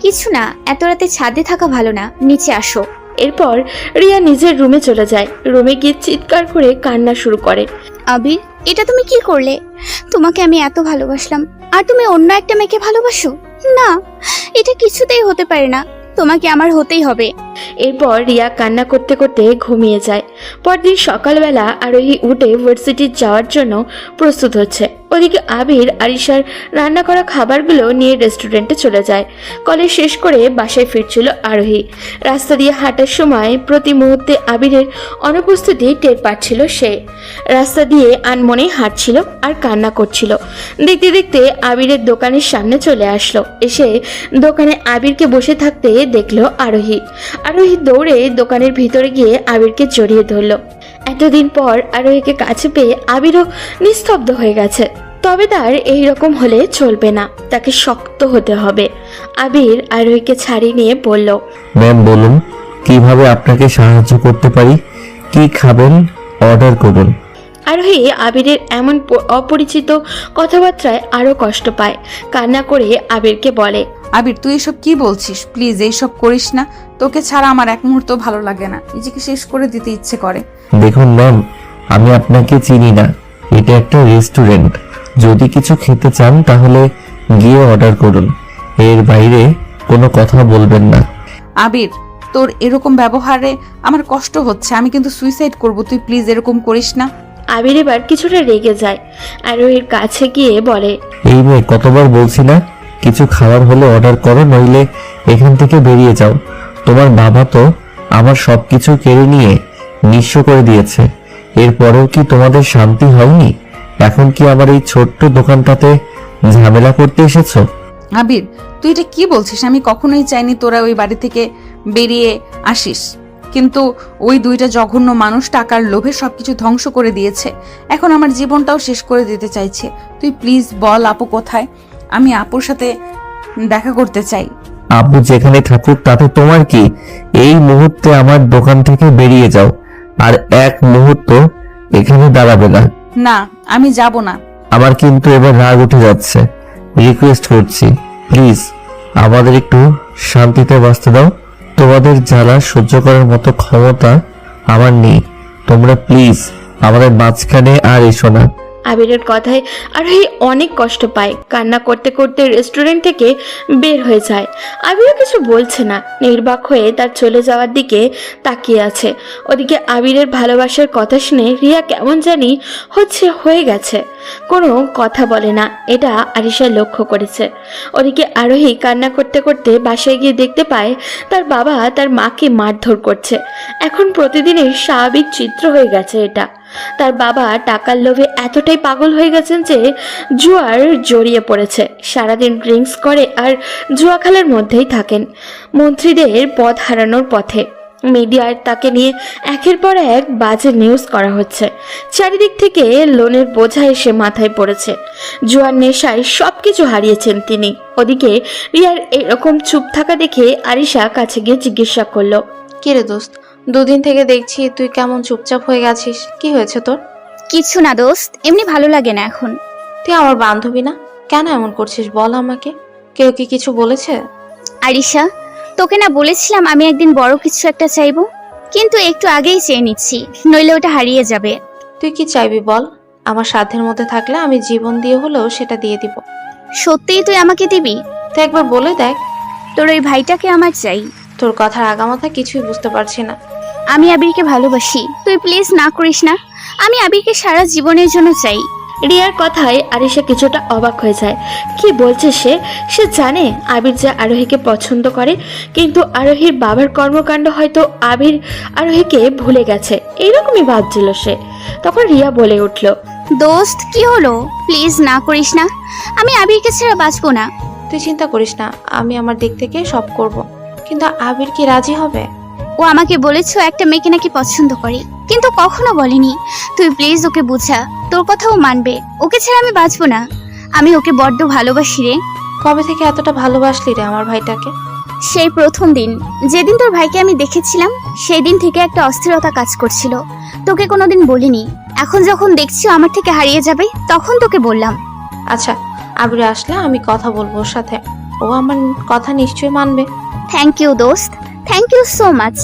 কিছু না, এত রাতে ছাদে থাকা ভালো না, নিচে আসো।
এরপর রিয়া নিজের রুমে চলে যায়। রুমে গিয়ে চিৎকার করে কান্না শুরু করে।
আবির, এটা তুমি কি করলে? তোমাকে আমি এত ভালোবাসলাম, আর তুমি অন্য একটা মেয়েকে ভালোবাসো? না, এটা কিছুতেই হতে পারে না। তোমাকে আমার হতেই হবে।
এরপর রিয়া কান্না করতে করতে ঘুমিয়ে যায়। পরদিন সকালবেলা আরোহী উঠে ভার্সিটি যাওয়ার জন্য প্রস্তুত হচ্ছে। ওদিকে আবির আরিশার রান্না করা খাবারগুলো নিয়ে রেস্টুরেন্টে চলে যায়। কলেজ শেষ করে বাসায় ফিরছিল আরোহী। রাস্তা দিয়ে হাঁটার সময় প্রতি মুহূর্তে আবিরের অনুপস্থিতি টের পাচ্ছিল সে। রাস্তা দিয়ে আনমনে হাঁটছিল আর কান্না করছিল। দেখতে দেখতে আবিরের দোকানের সামনে চলে আসলো। এসে দোকানে আবিরকে বসে থাকতে দেখলো আরোহী। আরোহী দৌড়ে দোকানের ভিতরে গিয়ে আবিরকে জড়িয়ে ধরলো। এতদিন পর আরোহীকে কাছে পেয়ে আবিরও নিস্তব্ধ হয়ে গেছে। তবে তার এই রকম হলে চলবে না, তাকে শক্ত হতে হবে। আবির আরোহীকে ছাড়িয়ে নিয়ে বলল,
ম্যাম বলুন, কিভাবে আপনাকে সাহায্য করতে পারি? কি খাবেন অর্ডার করুন।
আরোহী আবিরের এমন অপরিচিত কথাবার্তায় আরো কষ্ট পায়। কান্না করে আবিরকে বলে,
আবির, তুই এসব কি বলছিস? প্লিজ এইসব করিস না। তোকে ছাড়া আমার এক মুহূর্ত ভালো লাগে না, নিজেকে শেষ করে দিতে ইচ্ছে করে।
দেখুন ম্যাম, আমি আপনাকে চিনি না, এটা একটা রেস্টুরেন্ট। যদি কিছু খেতে চান তাহলে গিয়ে অর্ডার করুন, এর বাইরে কোনো কথা বলবেন না।
আবির, তোর এরকম ব্যবহারে আমার কষ্ট হচ্ছে। আমি কিন্তু সুইসাইড করব, তুই প্লিজ এরকম করিস না।
আবির এবার কিছুটা রেগে যায়। আরোহীর কাছে গিয়ে বলে,
এই মেয়ে, কতবার বলছি না, কিছু খাবার হলে অর্ডার করো, নইলে এখান থেকে বেরিয়ে যাও। তোমার বাবা তো আমার সবকিছু কেড়ে নিয়ে নিঃস্ব করে দিয়েছে, এরপরেও কি তোমাদের শান্তি হয়নি? এখন কি আমার এই ছোট্ট দোকানটাতে ঝামেলা করতে এসেছো?
আবির, তুই এটা কি বলছিস? আমি কখনোই চাইনি তোরা ওই বাড়ি থেকে বেরিয়ে আসিস, কিন্তু ওই দুইটা জঘন্য মানুষ টাকার লোভে সবকিছু ধ্বংস করে দিয়েছে। এখন আমার জীবনটাও শেষ করে দিতে চাইছে। তুই প্লিজ বল আপু কোথায়? আমি আপুর সাথে দেখা করতে চাই।
আপু যেখানে থাকুক তাতে তোমার কি? এই মুহূর্তে আমার দোকান থেকে বেরিয়ে যাও, আর এক মুহূর্ত এখানে দাঁড়াবে না।
না, আমি যাব না।
আমার কিন্তু এবার রাগ উঠে যাচ্ছে। রিকোয়েস্ট করছি, প্লিজ আমাদের একটু শান্তিতে বাঁচতে দাও। তোমাদের জ্বালা সহ্য করার মতো ক্ষমতা আমার নেই। তোমরা প্লিজ আমাদের মাঝখানে আর এসো না।
আবিরের কথায় আরোহী অনেক কষ্ট পায়। কান্না করতে করতে রেস্টুরেন্ট থেকে বের হয়ে যায়। আবিরও কিছু বলছে না, নির্বাক হয়ে তার চলে যাওয়ার দিকে তাকিয়ে আছে। ওদিকে আবিরের ভালোবাসার কথা শুনে রিয়া কেমন জানি হয়ে গেছে। কোনো কথা বলে না, এটা আরিশা লক্ষ্য করেছে। ওদিকে আরোহী কান্না করতে করতে বাসায় গিয়ে দেখতে পায় তার বাবা তার মাকে মারধর করছে। এখন প্রতিদিনের স্বাভাবিক চিত্র হয়ে গেছে এটা। তার বাবা টাকার লোভে এতটাই পাগল হয়ে গেছেন যে জুয়ার জড়িয়ে পড়েছে। সারাদিন ড্রিঙ্কস করে আর জুয়া খেলার মধ্যেই থাকেন। মন্ত্রীদের পদ হারানোর পথে। মিডিয়ায় তাকে নিয়ে একের পর এক বাজে নিউজ করা হচ্ছে। চারিদিক থেকে লোনের বোঝা এসে মাথায় পড়েছে। জুয়ার নেশায় সবকিছু হারিয়েছেন তিনি। ওদিকে রিয়ার এরকম চুপ থাকা দেখে আরিশা কাছে গিয়ে জিজ্ঞাসা করলো,
কিরে দোস্ত, দুদিন থেকে দেখছি তুই কেমন চুপচাপ হয়ে গেছিস, কি হয়েছে তোর?
কিছু না দোস্ত, এমনি ভালো লাগে না এখন।
তুই আমার বান্ধবী না, কেন এমন করছিস বল আমাকে। কেউ কি কিছু বলেছে?
আরিশা, তোকে না বলেছিলাম আমি একদিন বড় কিছু একটা চাইবো, কিন্তু একটু আগেই চেয়ে নিচ্ছি, নইলে ওটা হারিয়ে যাবে।
তুই কি চাইবি বল? আমার সাধ্যের মধ্যে থাকলে আমি জীবন দিয়ে হলেও সেটা দিয়ে দিব।
সত্যিই তুই আমাকে দিবি?
তুই একবার বলে দেখ।
তোর ওই ভাইটাকে আমার চাই।
তোর কথার আগামাথা কিছুই বুঝতে পারছি না।
আমি আবিরকে ভালোবাসি, তুই প্লিজ না করিস না। আমি আবিরকে সারা জীবনের জন্য চাই।
রিয়ার কথায় আরিশা কিছুটা অবাক হয়ে যায়। কি বলছে সে? সে জানে আবির যে আরোহীকে পছন্দ করে, কিন্তু আরোহীর বাবার কর্মকাণ্ড হয়তো আবির আরোহীকে ভুলে গেছে, এইরকমই ভাবছিল সে। তখন রিয়া বলে উঠল,
দোস্ত কি হলো? প্লিজ না করিস না, আমি আবিরকে ছাড়া বাঁচবো না।
তুই চিন্তা করিস না, আমি আমার দিক থেকে সব করব। কিন্তু আবির কি রাজি হবে?
ও আমাকে বলেছে ও একটা মেয়েকে নাকি পছন্দ করে, কিন্তু কখনো বলেনি। তুই প্লিজ ওকে বুঝা, তোর কথাও মানবে। ওকে ছাড়া আমি বাঁচবো না, আমি ওকে বড্ড ভালোবাসি রে।
কবে থেকে এতটা ভালোবাসলি রে আমার ভাইটাকে?
সেই প্রথম দিন, যেদিন তোর ভাইকে আমি দেখেছিলাম, সেই দিন থেকে একটা অস্থিরতা কাজ করছিল। তোকে কোনোদিন বলিনি, এখন যখন দেখছি ও আমার থেকে হারিয়ে যাবে, তখন তোকে বললাম।
আচ্ছা, আবির আসলে আমি কথা বলবো ওর সাথে, ও আমার কথা নিশ্চয়ই মানবে।
থ্যাংক ইউ দোস্ত, থ্যাংক ইউ সো মাচ।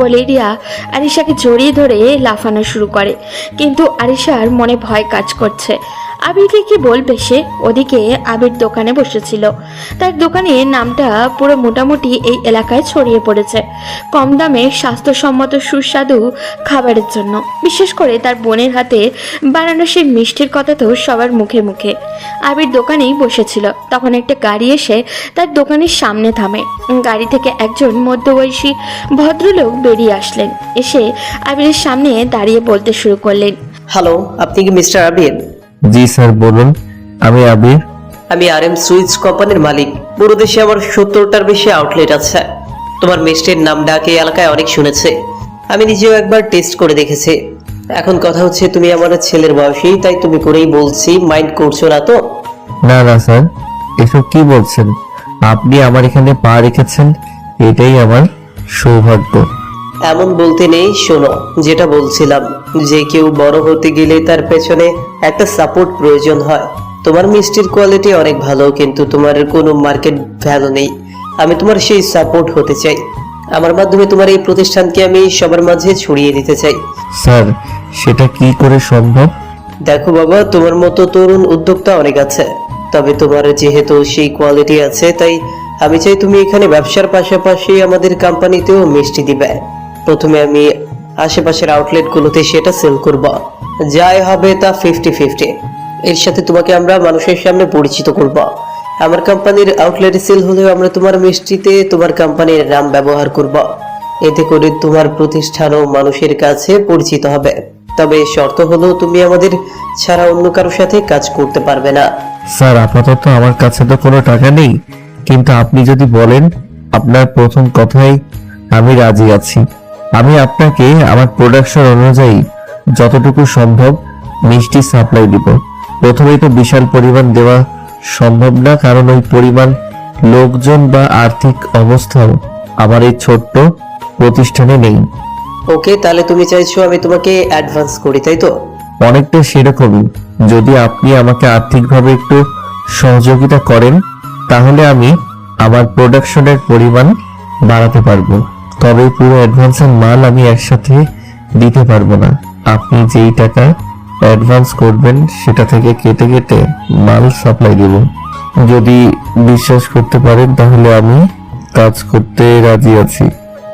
বলে রিয়া আরিশাকে জড়িয়ে ধরে লাফানো শুরু করে, কিন্তু আরিশার মনে ভয় কাজ করছে। আবিরকে কি বলবে সে? ওদিকে আবির দোকানে বসেছিল। তার দোকানের নামটা পুরো মোটামুটি এই এলাকায় ছড়িয়ে পড়েছে কম দামে স্বাস্থ্যসম্মত সুস্বাদু খাবারের জন্য। বিশেষ করে তার বোনের হাতে বানানো সেই মিষ্টির কথা তো সবার মুখে মুখে। আবির দোকানেই বসেছিল, তখন একটা গাড়ি এসে তার দোকানের সামনে থামে। গাড়ি থেকে একজন মধ্যবয়সী ভদ্রলোক বেরিয়ে আসলেন, এসে আবিরের সামনে দাঁড়িয়ে বলতে শুরু করলেন,
হ্যালো, আপনি কি মিস্টার আবির?
জি স্যার, বলুন। আমি আবির।
আমি RM সুইটস কোম্পানির মালিক। পুরো দেশে আমার 70টার বেশি আউটলেট আছে। তোমার মিষ্টির নাম ডাকে এলাকায় অনেক শুনেছে, আমি নিজেও একবার টেস্ট করে দেখেছি। এখন কথা হচ্ছে তুমি আমার ছেলের বয়সী, তাই তুমি করেই বলছি, মাইন্ড করছো না তো?
না না স্যার, এসব কি বলছেন? আপনি আমার এখানে পা রেখেছেন, এটাই আমার সৌভাগ্য।
এমন বলতে নেই, শোনো যেটা বলছিলাম, যে কেউ বড় হতে গেলে তার পেছনে একটা সাপোর্ট প্রয়োজন হয়। তোমার মিষ্টির কোয়ালিটি অনেক ভালো, কিন্তু তোমার কোনো মার্কেট ভ্যালু নেই। আমি তোমার সেই সাপোর্ট হতে চাই। আমার মাধ্যমে তোমার এই প্রতিষ্ঠানকে আমি সবার মাঝে ছড়িয়ে দিতে চাই।
স্যার, সেটা কি করে সম্ভব?
দেখো বাবা, তোমার মতো তরুণ উদ্যোক্তা অনেক আছে, তবে তোমার যেহেতু সেই কোয়ালিটি আছে, তাই আমি চাই তুমি এখানে ব্যবসার পাশাপাশি আমাদের কোম্পানিতেও মিষ্টি দিবে। প্রথমে আমি আশেপাশের আউটলেটগুলোতে সেটা সেল করব, যাই হবে তা 50-50। এর সাথে তোমাকে আমরা মানুষের সামনে পরিচিত করব। আমার কোম্পানির আউটলেটে সেল হলেও আমরা তোমার মিষ্টিতে তোমার কোম্পানির নাম ব্যবহার করব। এতে করে তোমার প্রতিষ্ঠানও মানুষের কাছে পরিচিত হবে। তবে শর্ত হলো তুমি আমাদের ছাড়া অন্য কারোর সাথে কাজ করতে পারবে না।
স্যার, আপাতত আমার কাছে তো কোনো টাকা নেই, কিন্তু আপনি যদি বলেন, আপনার প্রথম কথাই আমি রাজি আছি। আমি আপনাকে আমার প্রোডাকশন অনুযায়ী যতটুকু সম্ভব মিষ্টি সাপ্লাই দিব। প্রথমেই তো বিশাল পরিমাণ দেওয়া সম্ভব না, কারণ ওই পরিমাণ লোকজন বা আর্থিক অবস্থাও আমার এই ছোট্ট প্রতিষ্ঠানে নেই।
ওকে, তাহলে তুমি চাইছো আমি তোমাকে অ্যাডভান্স করি, তাই তো?
অনেকটা সেরকমই। যদি আপনি আমাকে আর্থিকভাবে একটু সহযোগিতা করেন, তাহলে আমি আমার প্রোডাকশনের পরিমাণ বাড়াতে পারবো। তবে পুরো অ্যাডভান্সের মাল আমি একসাথে দিতে পারবো না। আপনি যেই টাকা অ্যাডভান্স করবেন সেটা থেকে কেটে কেটে মাল সাপ্লাই দেব। যদি বিশ্বাস করতে পারেন তাহলে আমি কাজ করতে রাজি আছি।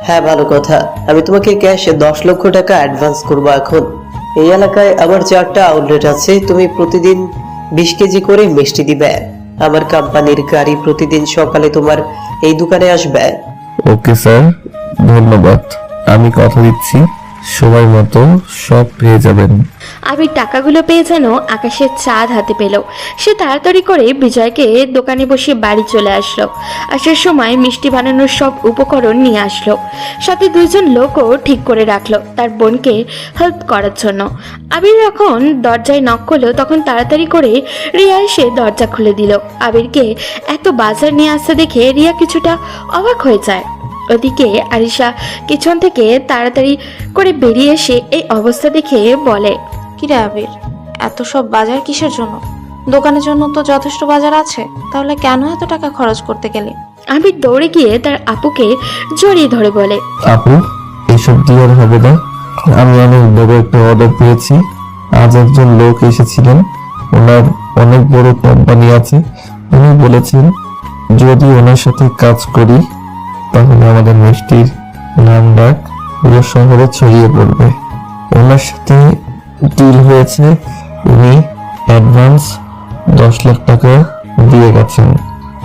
হ্যাঁ, ভালো কথা। আমি তোমাকে ক্যাশ 10 লক্ষ টাকা অ্যাডভান্স করবো। এখন এই এলাকায় আমার 4টা আউটলেট আছে, তুমি প্রতিদিন 20 কেজি করে মিষ্টি দিবে। আমার কোম্পানির গাড়ি প্রতিদিন সকালে তোমার এই দোকানে আসবে।
ওকে স্যার, ধন্যবাদ। আমি কথা দিচ্ছি সময় মতো সব পেয়ে যাবেন।
আবির টাকাগুলো পেয়ে যেন আকাশের চাঁদ হাতে পেল। সে তাড়াতাড়ি করে বিজয়কে দোকানে বসে বাড়ি চলে আসলো। আসার সময় মিষ্টি বানানোর সব উপকরণ নিয়ে আসলো, সাথে 2জন লোকও ঠিক করে রাখলো তার বোনকে হেল্প করার জন্য। আবির যখন দরজায় নক করলো, তখন তাড়াতাড়ি করে রিয়া এসে দরজা খুলে দিল। আবিরকে এত বাজার নিয়ে আসতে দেখে রিয়া কিছুটা অবাক হয়ে যায়। ওদিকে আরিশা কিচেন থেকে তাড়াতাড়ি করে বেরিয়ে এসে এই অবস্থা দেখে বলে,
কিরে আবির, এত সব বাজার কিসের জন্য? দোকানের জন্য তো যথেষ্ট বাজার আছে, তাহলে কেন এত টাকা খরচ করতে গেলে?
আবির দৌড়ে গিয়ে তার আপুকে জড়িয়ে ধরে বলে,
আপু, এসব দিয়ে আর হবে না। আমি অনেক বড় একটা অর্ডার পেয়েছি। আজ একজন লোক এসেছিলেন, ওনার অনেক বড় কোম্পানি আছে। উনি বলেছেন যদি ওনার সাথে কাজ করি তাহলে আমাদের মিষ্টির নাম ডাক পুরো শহরে ছড়িয়ে পড়বে। ওনার সাথে ডিল হয়েছে, উনি অ্যাডভান্স 10 লাখ টাকা দিয়ে গেছেন।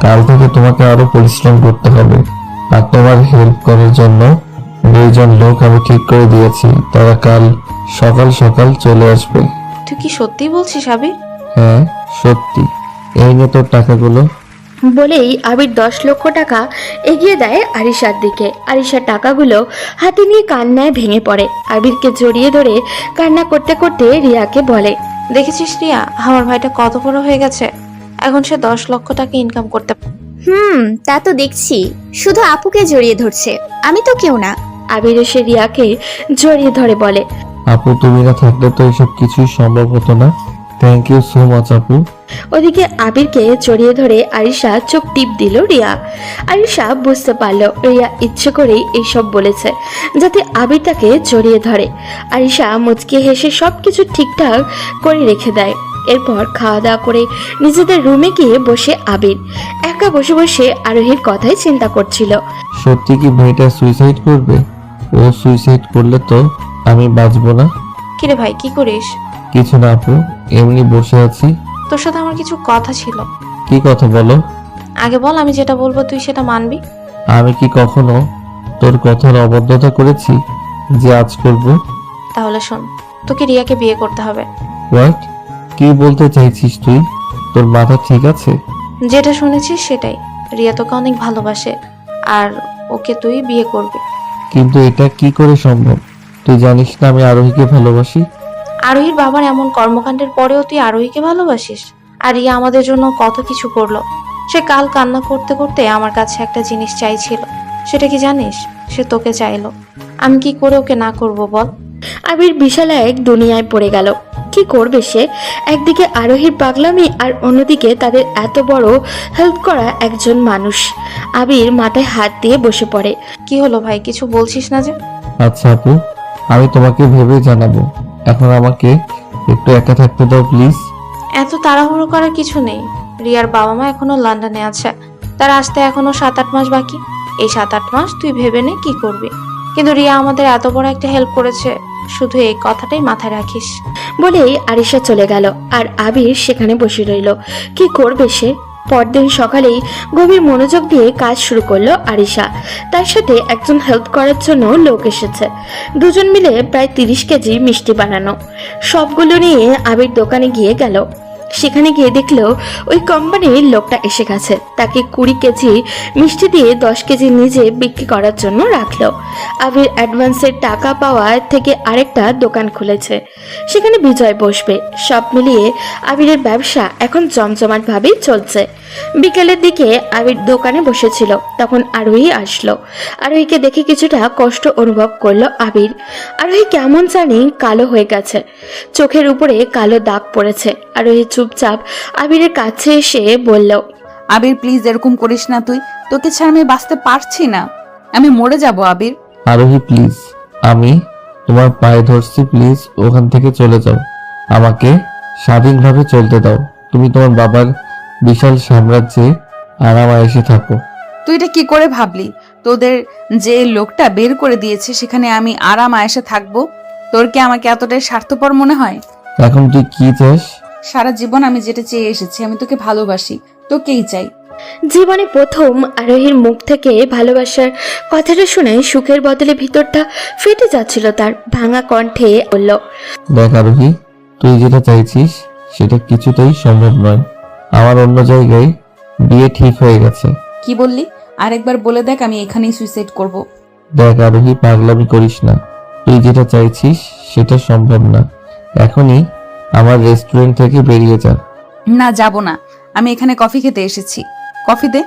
কাল থেকে তোমাকে আরো পরিশ্রম করতে হবে, আর তোমার হেল্প করার জন্য 2জন লোক আমি ঠিক করে দিয়েছি। তারা কাল সকাল সকাল চলে আসবে।
তুই কি সত্যি বলছিস আবির?
হ্যাঁ, সত্যি। এই নে তোর টাকাগুলো।
বলেই আবির 10 লক্ষ টাকা এগিয়ে দেয় আরিশার দিকে। আরিশা টাকাগুলো হাতে নিয়ে কান্নায় ভেঙে পড়ে। আবিরকে জড়িয়ে ধরে কান্না করতে করতে রিয়াকে বলে,
দেখেছিস রিয়া, আমার ভাইটা কত বড় হয়ে গেছে। এখন সে 10 লক্ষ টাকা ইনকাম করতে পারে।
তা তো দেখছি। শুধু আপুকে জড়িয়ে ধরছে, আমি তো কেউ না।
আবির এসে রিয়াকে জড়িয়ে ধরে বলে,
আপু, তুমি না থাকলে তো এসব কিছুই সম্ভব হতো না। থ্যাংক ইউ সো মাচ আপু।
ওদিকে আবিরকে জড়িয়ে ধরে আরিশা চোখ টিপ দিল রিয়া। আরিশা বুঝতে পারলো রিয়া ইচ্ছে করেই এইসব বলেছে যাতে আবির তাকে জড়িয়ে ধরে। আরিশা মুচকি হেসে সবকিছু ঠিকঠাক করে রেখে দেয়। এরপর খাওয়া দাওয়া করে নিজেদের রুমে গিয়ে বসে আবির একা বসে বসে আরোহীর কথাই চিন্তা করছিল।
সত্যি কি মেয়েটা সুইসাইড করবে? ও সুইসাইড করলে তো আমি বাঁচবো না।
কিরে ভাই, কি করিস?
কিছু না আপু, এমনি বসে আছি।
তোর সাথে আমার কিছু কথা ছিল।
কি কথা বলো?
আগে বল, আমি যেটা বলবো তুই সেটা মানবি।
আমি কি কখনো তোর কথার অবদ্ধতা করেছি যে আজ করব?
তাহলে শোন, তোকে রিয়াকে বিয়ে করতে হবে।
হোয়াট? কি বলতে চাইছিস তুই? তোর মাথা ঠিক আছে?
যেটা শুনেছিস সেটাই। রিয়া তোকে অনেক ভালোবাসে, আর ওকে তুই বিয়ে করবি।
কিন্তু এটা কি করে সম্ভব? তুই জানিস না আমি আরোহীকে ভালোবাসি।
আরোহীর বাবার এমন কর্মকাণ্ডের পরেও তুই আরোহীকে ভালোবাসিস? আর রিয়া আমাদের জন্য কত কিছু করলো। সে কাল কান্না করতে করতে আমার কাছে একটা জিনিস চাইছিল। সেটা কি জানিস? সে তোকে চাইলো। আমি কি করে ওকে না করব বল?
আবির বিশাল এক দুনিয়ায় পড়ে গেল। কি করবে সে? একদিকে আরোহীর পাগলামি আর অন্যদিকে তাদের এত বড় হেল্প করা একজন মানুষ। আবির মাথায় হাত দিয়ে বসে পড়ে।
কি হলো ভাই, কিছু বলছিস না যে?
আচ্ছা আপু, আমি তোমাকে ভেবে জানাবো। এখন আমাকে একটু একা থাকতে দাও প্লিজ।
এত তাড়াহুড়ো করার কিছু নেই। রিয়ার বাবা মা এখনো লন্ডনে আছে, তার আসতে এখনো 7-8 মাস বাকি। এই 7-8 মাস তুই ভেবে নে কি করবি। কিন্তু রিয়া আমাদের এত বড় একটা হেল্প করেছে, শুধু এই কথাটাই মাথায় রাখিস।
বলেই আরিশা চলে গেল আর আবির সেখানে বসে রইল। কি করবে সে? পরদিন সকালেই গভীর মনোযোগ দিয়ে কাজ শুরু করলো আরিশা। তার সাথে একজন হেল্প করার জন্য লোক এসেছে। দুজন মিলে প্রায় 30 কেজি মিষ্টি বানানো। সবগুলো নিয়ে আবির দোকানে গিয়ে গেল। সেখানে গিয়ে দেখলো ওই কোম্পানির লোকটা এসে গেছে। তাকে 20 কেজি মিষ্টি দিয়ে 10 কেজি নিজে বিক্রি করার জন্য রাখলো। আবির অ্যাডভান্সের টাকা পাওয়ার থেকে আরেকটা দোকান খুলেছে, সেখানে বিজয় বসবে। সব মিলিয়ে আবিরের ব্যবসা এখন জমজমাট ভাবেই চলছে। বিকেলের দিকে আবির দোকানে বসেছিল, তখন আরোহী আসলো। আরোহীকে দেখে কিছুটা কষ্ট অনুভব করলো আবির। আরোহী কেমন জানি কালো হয়ে গেছে, চোখের উপরে কালো দাগ পড়েছে। আরোহী চুপচাপ আবিরের কাছে এসে বলল,
আবির প্লিজ এরকম করিস না, তোকে ছাড়া আমি বাঁচতে পারছি না, আমি মরে যাব আবির।
আরোহী প্লিজ, আমি তোমার পায়ে ধরছি, প্লিজ ওখান থেকে চলে যাও। আমাকে স্বাধীনভাবে চলতে দাও। তুমি তোমার বাবার বিশাল সাম্রাজ্যে আরামায়েশে থাকো।
তুই এটা কি করে ভাবলি? তোদের যে লোকটা বের করে দিয়েছে সেখানে আমি আরাম আয়েশে থাকবো? তোর কি আমাকে এতটাই স্বার্থপর মনে হয়?
এখন তুই কি চাস?
সারা জীবন আমি যেটা চেয়ে এসেছি, আমি তোকে ভালোবাসি, তোকেই চাই।
জীবনে প্রথম আরোহীর মুখ থেকে ভালোবাসার কথাটা শুনে সুখের বদলে ভিতরটা ফেটে যাচ্ছিল তার। ভাঙা কণ্ঠে বলল,
দেখ আরোহী, তুই যেটা চাইছিস সেটা কিছুতেই সম্ভব নয়। আমার অন্য জায়গায় বিয়ে ঠিক হয়ে গেছে।
কি বললি? আরেকবার বলে দেখ, আমি এখানেই সুইসাইড করব।
দেখ আরোহী, পাগলামি করিস না। তুই যেটা চাইছিস সেটা সম্ভব না। এখনই আমার রেস্টুরেন্ট থেকে বেরিয়ে যা।
না, যাব না। আমি এখানে কফি খেতে এসেছি, কফি দে।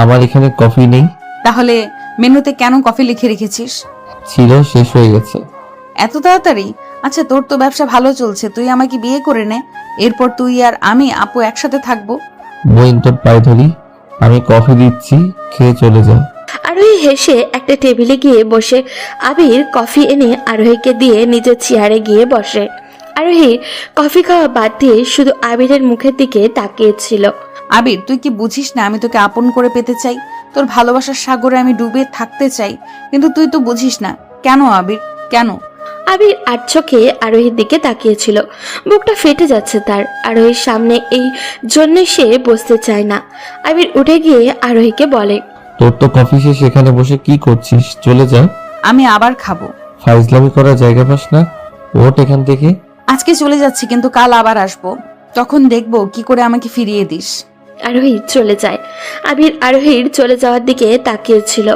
আমার এখানে কফি নেই।
তাহলে মেনুতে কেন কফি লিখে রেখেছিস?
ছিল, শেষ হয়ে গেছে।
এত তাড়াতাড়ি? আচ্ছা তোর তো ব্যবসা ভালো চলছে, তুই আমাকে বিয়ে করে নে, এরপর তুই আর আমি আপু একসাথে থাকবো।
বোন তোর পায়ে ধরি, আমি কফি দিচ্ছি, খেয়ে চলে যা।
আরোহী হেসে একটা টেবিলে গিয়ে বসে আবির কফি এনে আরোহীকে দিয়ে নিজের চেয়ারে গিয়ে বসে। আরোহী কফি খাওয়া বাদ দিয়ে শুধু আবিরের মুখের দিকে তাকিয়েছিল।
আবির তুই কি বুঝিস না আমি তোকে আপন করে পেতে চাই, তোর ভালোবাসার সাগরে আমি ডুবে থাকতে চাই, কিন্তু তুই তো বুঝিস না। কেন আবির, কেন?
আবির আর চোখে আরোহীর দিকে তাকিয়েছিল, বুকটা ফেটে যাচ্ছে তার। আরোহীর সামনে এই জন্য সে বসতে চায় না। আবির উঠে গিয়ে আরোহীকে বলে,
তোর তো কফি শেষ, এখানে বসে কি করছিস? চলে যা।
আমি আবার খাবো।
ফাইজলামি করার জায়গা পাস না, ওঠ এখান থেকে।
আজকে চলে যাচ্ছি, কিন্তু কাল আবার আসবো, তখন দেখবো কি করে আমাকে ফিরিয়ে দিস।
আরোহী চলে যায়। আবির আরোহীর চলে যাওয়ার দিকে তাকিয়েছিল।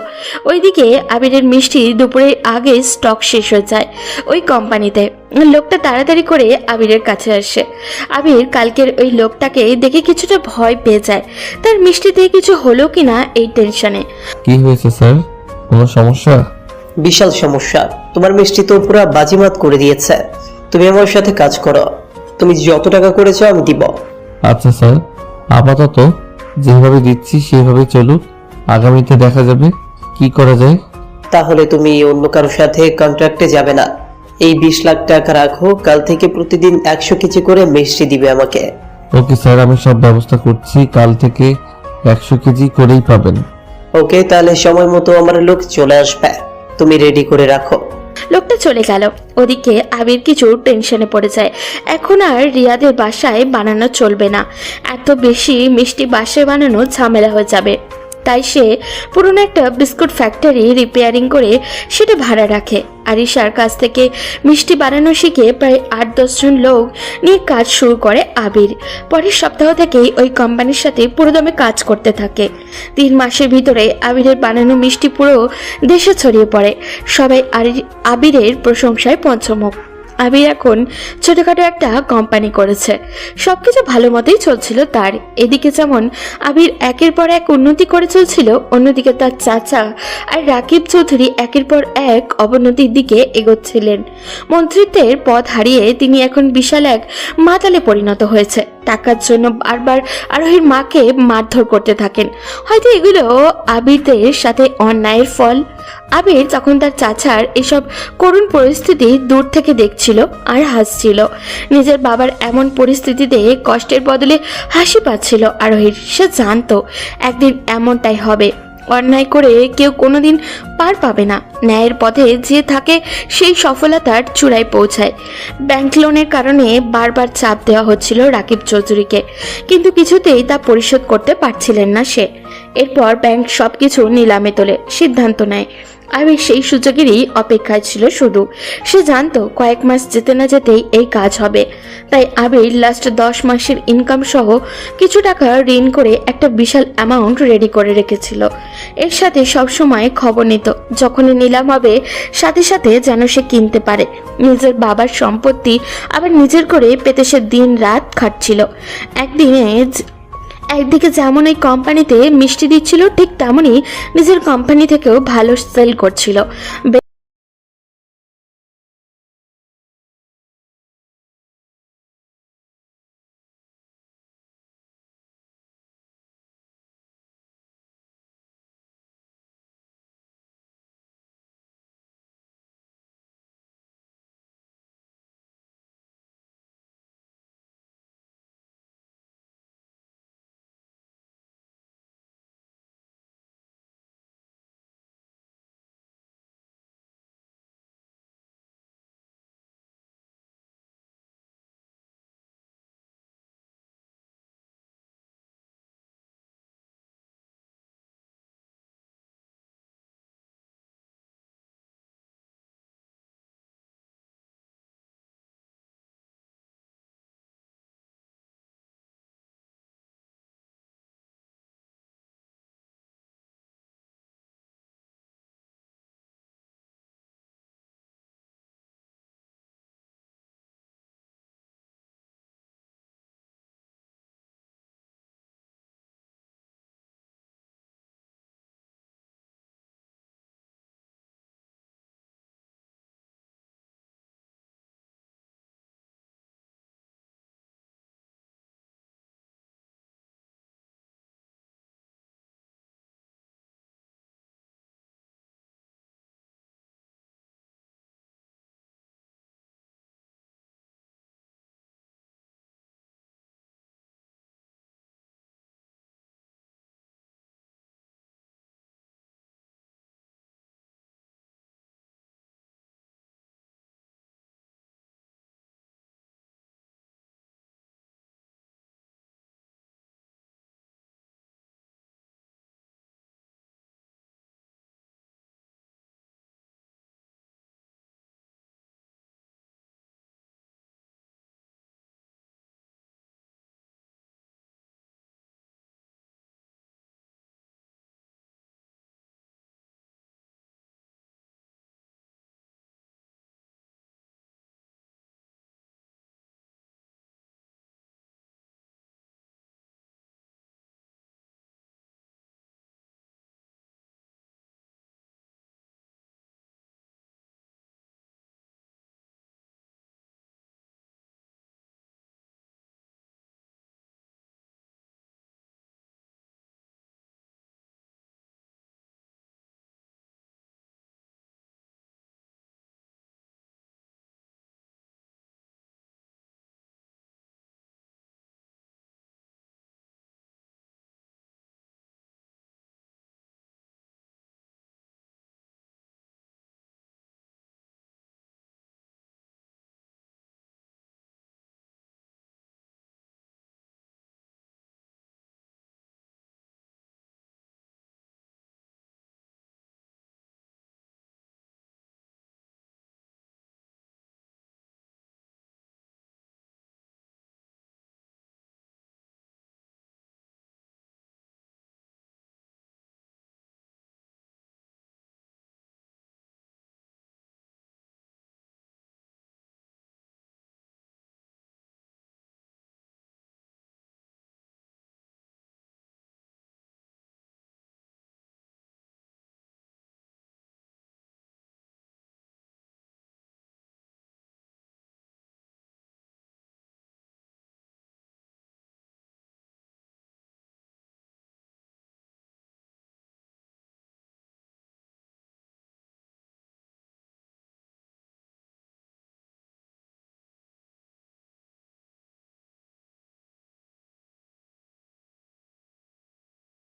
ওইদিকে আবিরের মিষ্টি দুপুরের আগে স্টক শেষ হয়ে যায় ওই কোম্পানিতে। লোকটা তাড়াতাড়ি করে আবিরের কাছে আসে। আবির কালকের ওই লোকটাকে দেখে কিছুটা ভয় পেয়ে যায়, তার মিষ্টিতে কিছু হলো কিনা এই টেনশনে।
কি হয়েছে স্যার, কোনো সমস্যা?
বিশাল সমস্যা, তোমার মিষ্টি তো পুরো বাজিমাত করে দিয়েছে। তুমি আমার সাথে কাজ করো, তুমি যত টাকা করেছো আমি দিব।
আচ্ছা স্যার, আপাতত যেভাবে দিচ্ছি সেভাবে চলুক, আগামীতে দেখা যাবে কি করা যায়।
তাহলে তুমি অন্য কারোর সাথে কন্ট্রাক্টে যাবে না। এই 20 লাখ টাকা রাখো, কাল থেকে প্রতিদিন 100 কেজি করে মিষ্টি দিবে আমাকে।
ওকে স্যার, আমি সব ব্যবস্থা করছি, কাল থেকে 100 কেজি করেই পাবেন।
ওকে, তাহলে সময় মতো আমার লোক চলে আসবে, তুমি রেডি করে রাখো।
লোকটা চলে গেল। ওদিকে আবির কিছু টেনশনে পড়ে যায়। এখন আর রিয়াদের বাসায় বানানো চলবে না, এত বেশি মিষ্টি বাসায় বানানো ঝামেলা হয়ে যাবে। তাই সে পুরনো একটা বিস্কুট ফ্যাক্টরি রিপেয়ারিং করে সেটা ভাড়া রাখে। আরিশার কাছ থেকে মিষ্টি বানানো শিখে প্রায় 8-10 জন লোক নিয়ে কাজ শুরু করে আবির। পরের সপ্তাহ থেকেই ওই কোম্পানির সাথে পুরোদমে কাজ করতে থাকে। 3 মাসের ভিতরে আবিরের বানানো মিষ্টি পুরো দেশে ছড়িয়ে পড়ে। সবাই আবিরের প্রশংসায় পঞ্চমুখ। আবির এখন ছোটখাটো একটা কোম্পানি করেছে, সবকিছু ভালো মতোই চলছিল তার। এদিকে যেমন আবির একের পর এক উন্নতি করে চলছিল, অন্যদিকে তার চাচা আর রাকিব চৌধুরী একের পর এক অবনতির দিকে এগোচ্ছিলেন। মন্ত্রিত্বের পদ হারিয়ে তিনি এখন বিশাল এক মাতালে পরিণত হয়েছে। টাকার জন্য বারবার আরোহীর মাকে মারধর করতে থাকেন। হয়তো এগুলো আবিরদের সাথে অন্যায়ের ফল। আবির তখন তার চাচার এসব করুণ পরিস্থিতি দূর থেকে দেখছিল আর হাসছিল। নিজের বাবার এমন পরিস্থিতিতে কষ্টের বদলে হাসি পাচ্ছিল আরোহীর। সে জানতো একদিন এমনটাই হবে। অন্যায় করে কেউ কোনোদিন পার পাবে না, ন্যায়ের পথে যে থাকে সেই সফলতার চূড়ায় পৌঁছায়। ব্যাংক লোনের কারণে বারবার চাপ দেওয়া হচ্ছিল রাকিব চৌধুরীকে, কিন্তু কিছুতেই তা পরিশোধ করতে পারছিলেন না সে। এরপর ব্যাংক সবকিছু নিলামে তোলে, সিদ্ধান্ত নেয়। আবির সেই সুযোগেরই অপেক্ষায় ছিল শুধু। সে জানতো কয়েক মাস যেতে না যেতেই এই কাজ হবে। তাই আবির লাস্ট 10 মাসের ইনকাম সহ কিছু টাকা ঋণ করে একটা বিশাল অ্যামাউন্ট রেডি করে রেখেছিল। এর সাথে সবসময় খবর নিত, যখনই নিলাম হবে সাথে সাথে যেন সে কিনতে পারে। নিজের বাবার সম্পত্তি আবার নিজের করে পেতে সে দিন রাত খাটছিল। একদিকে যেমন এই কোম্পানিতে মিষ্টি দিচ্ছিল, ঠিক তেমনই নিজের কোম্পানি থেকেও ভালো সেল করছিল।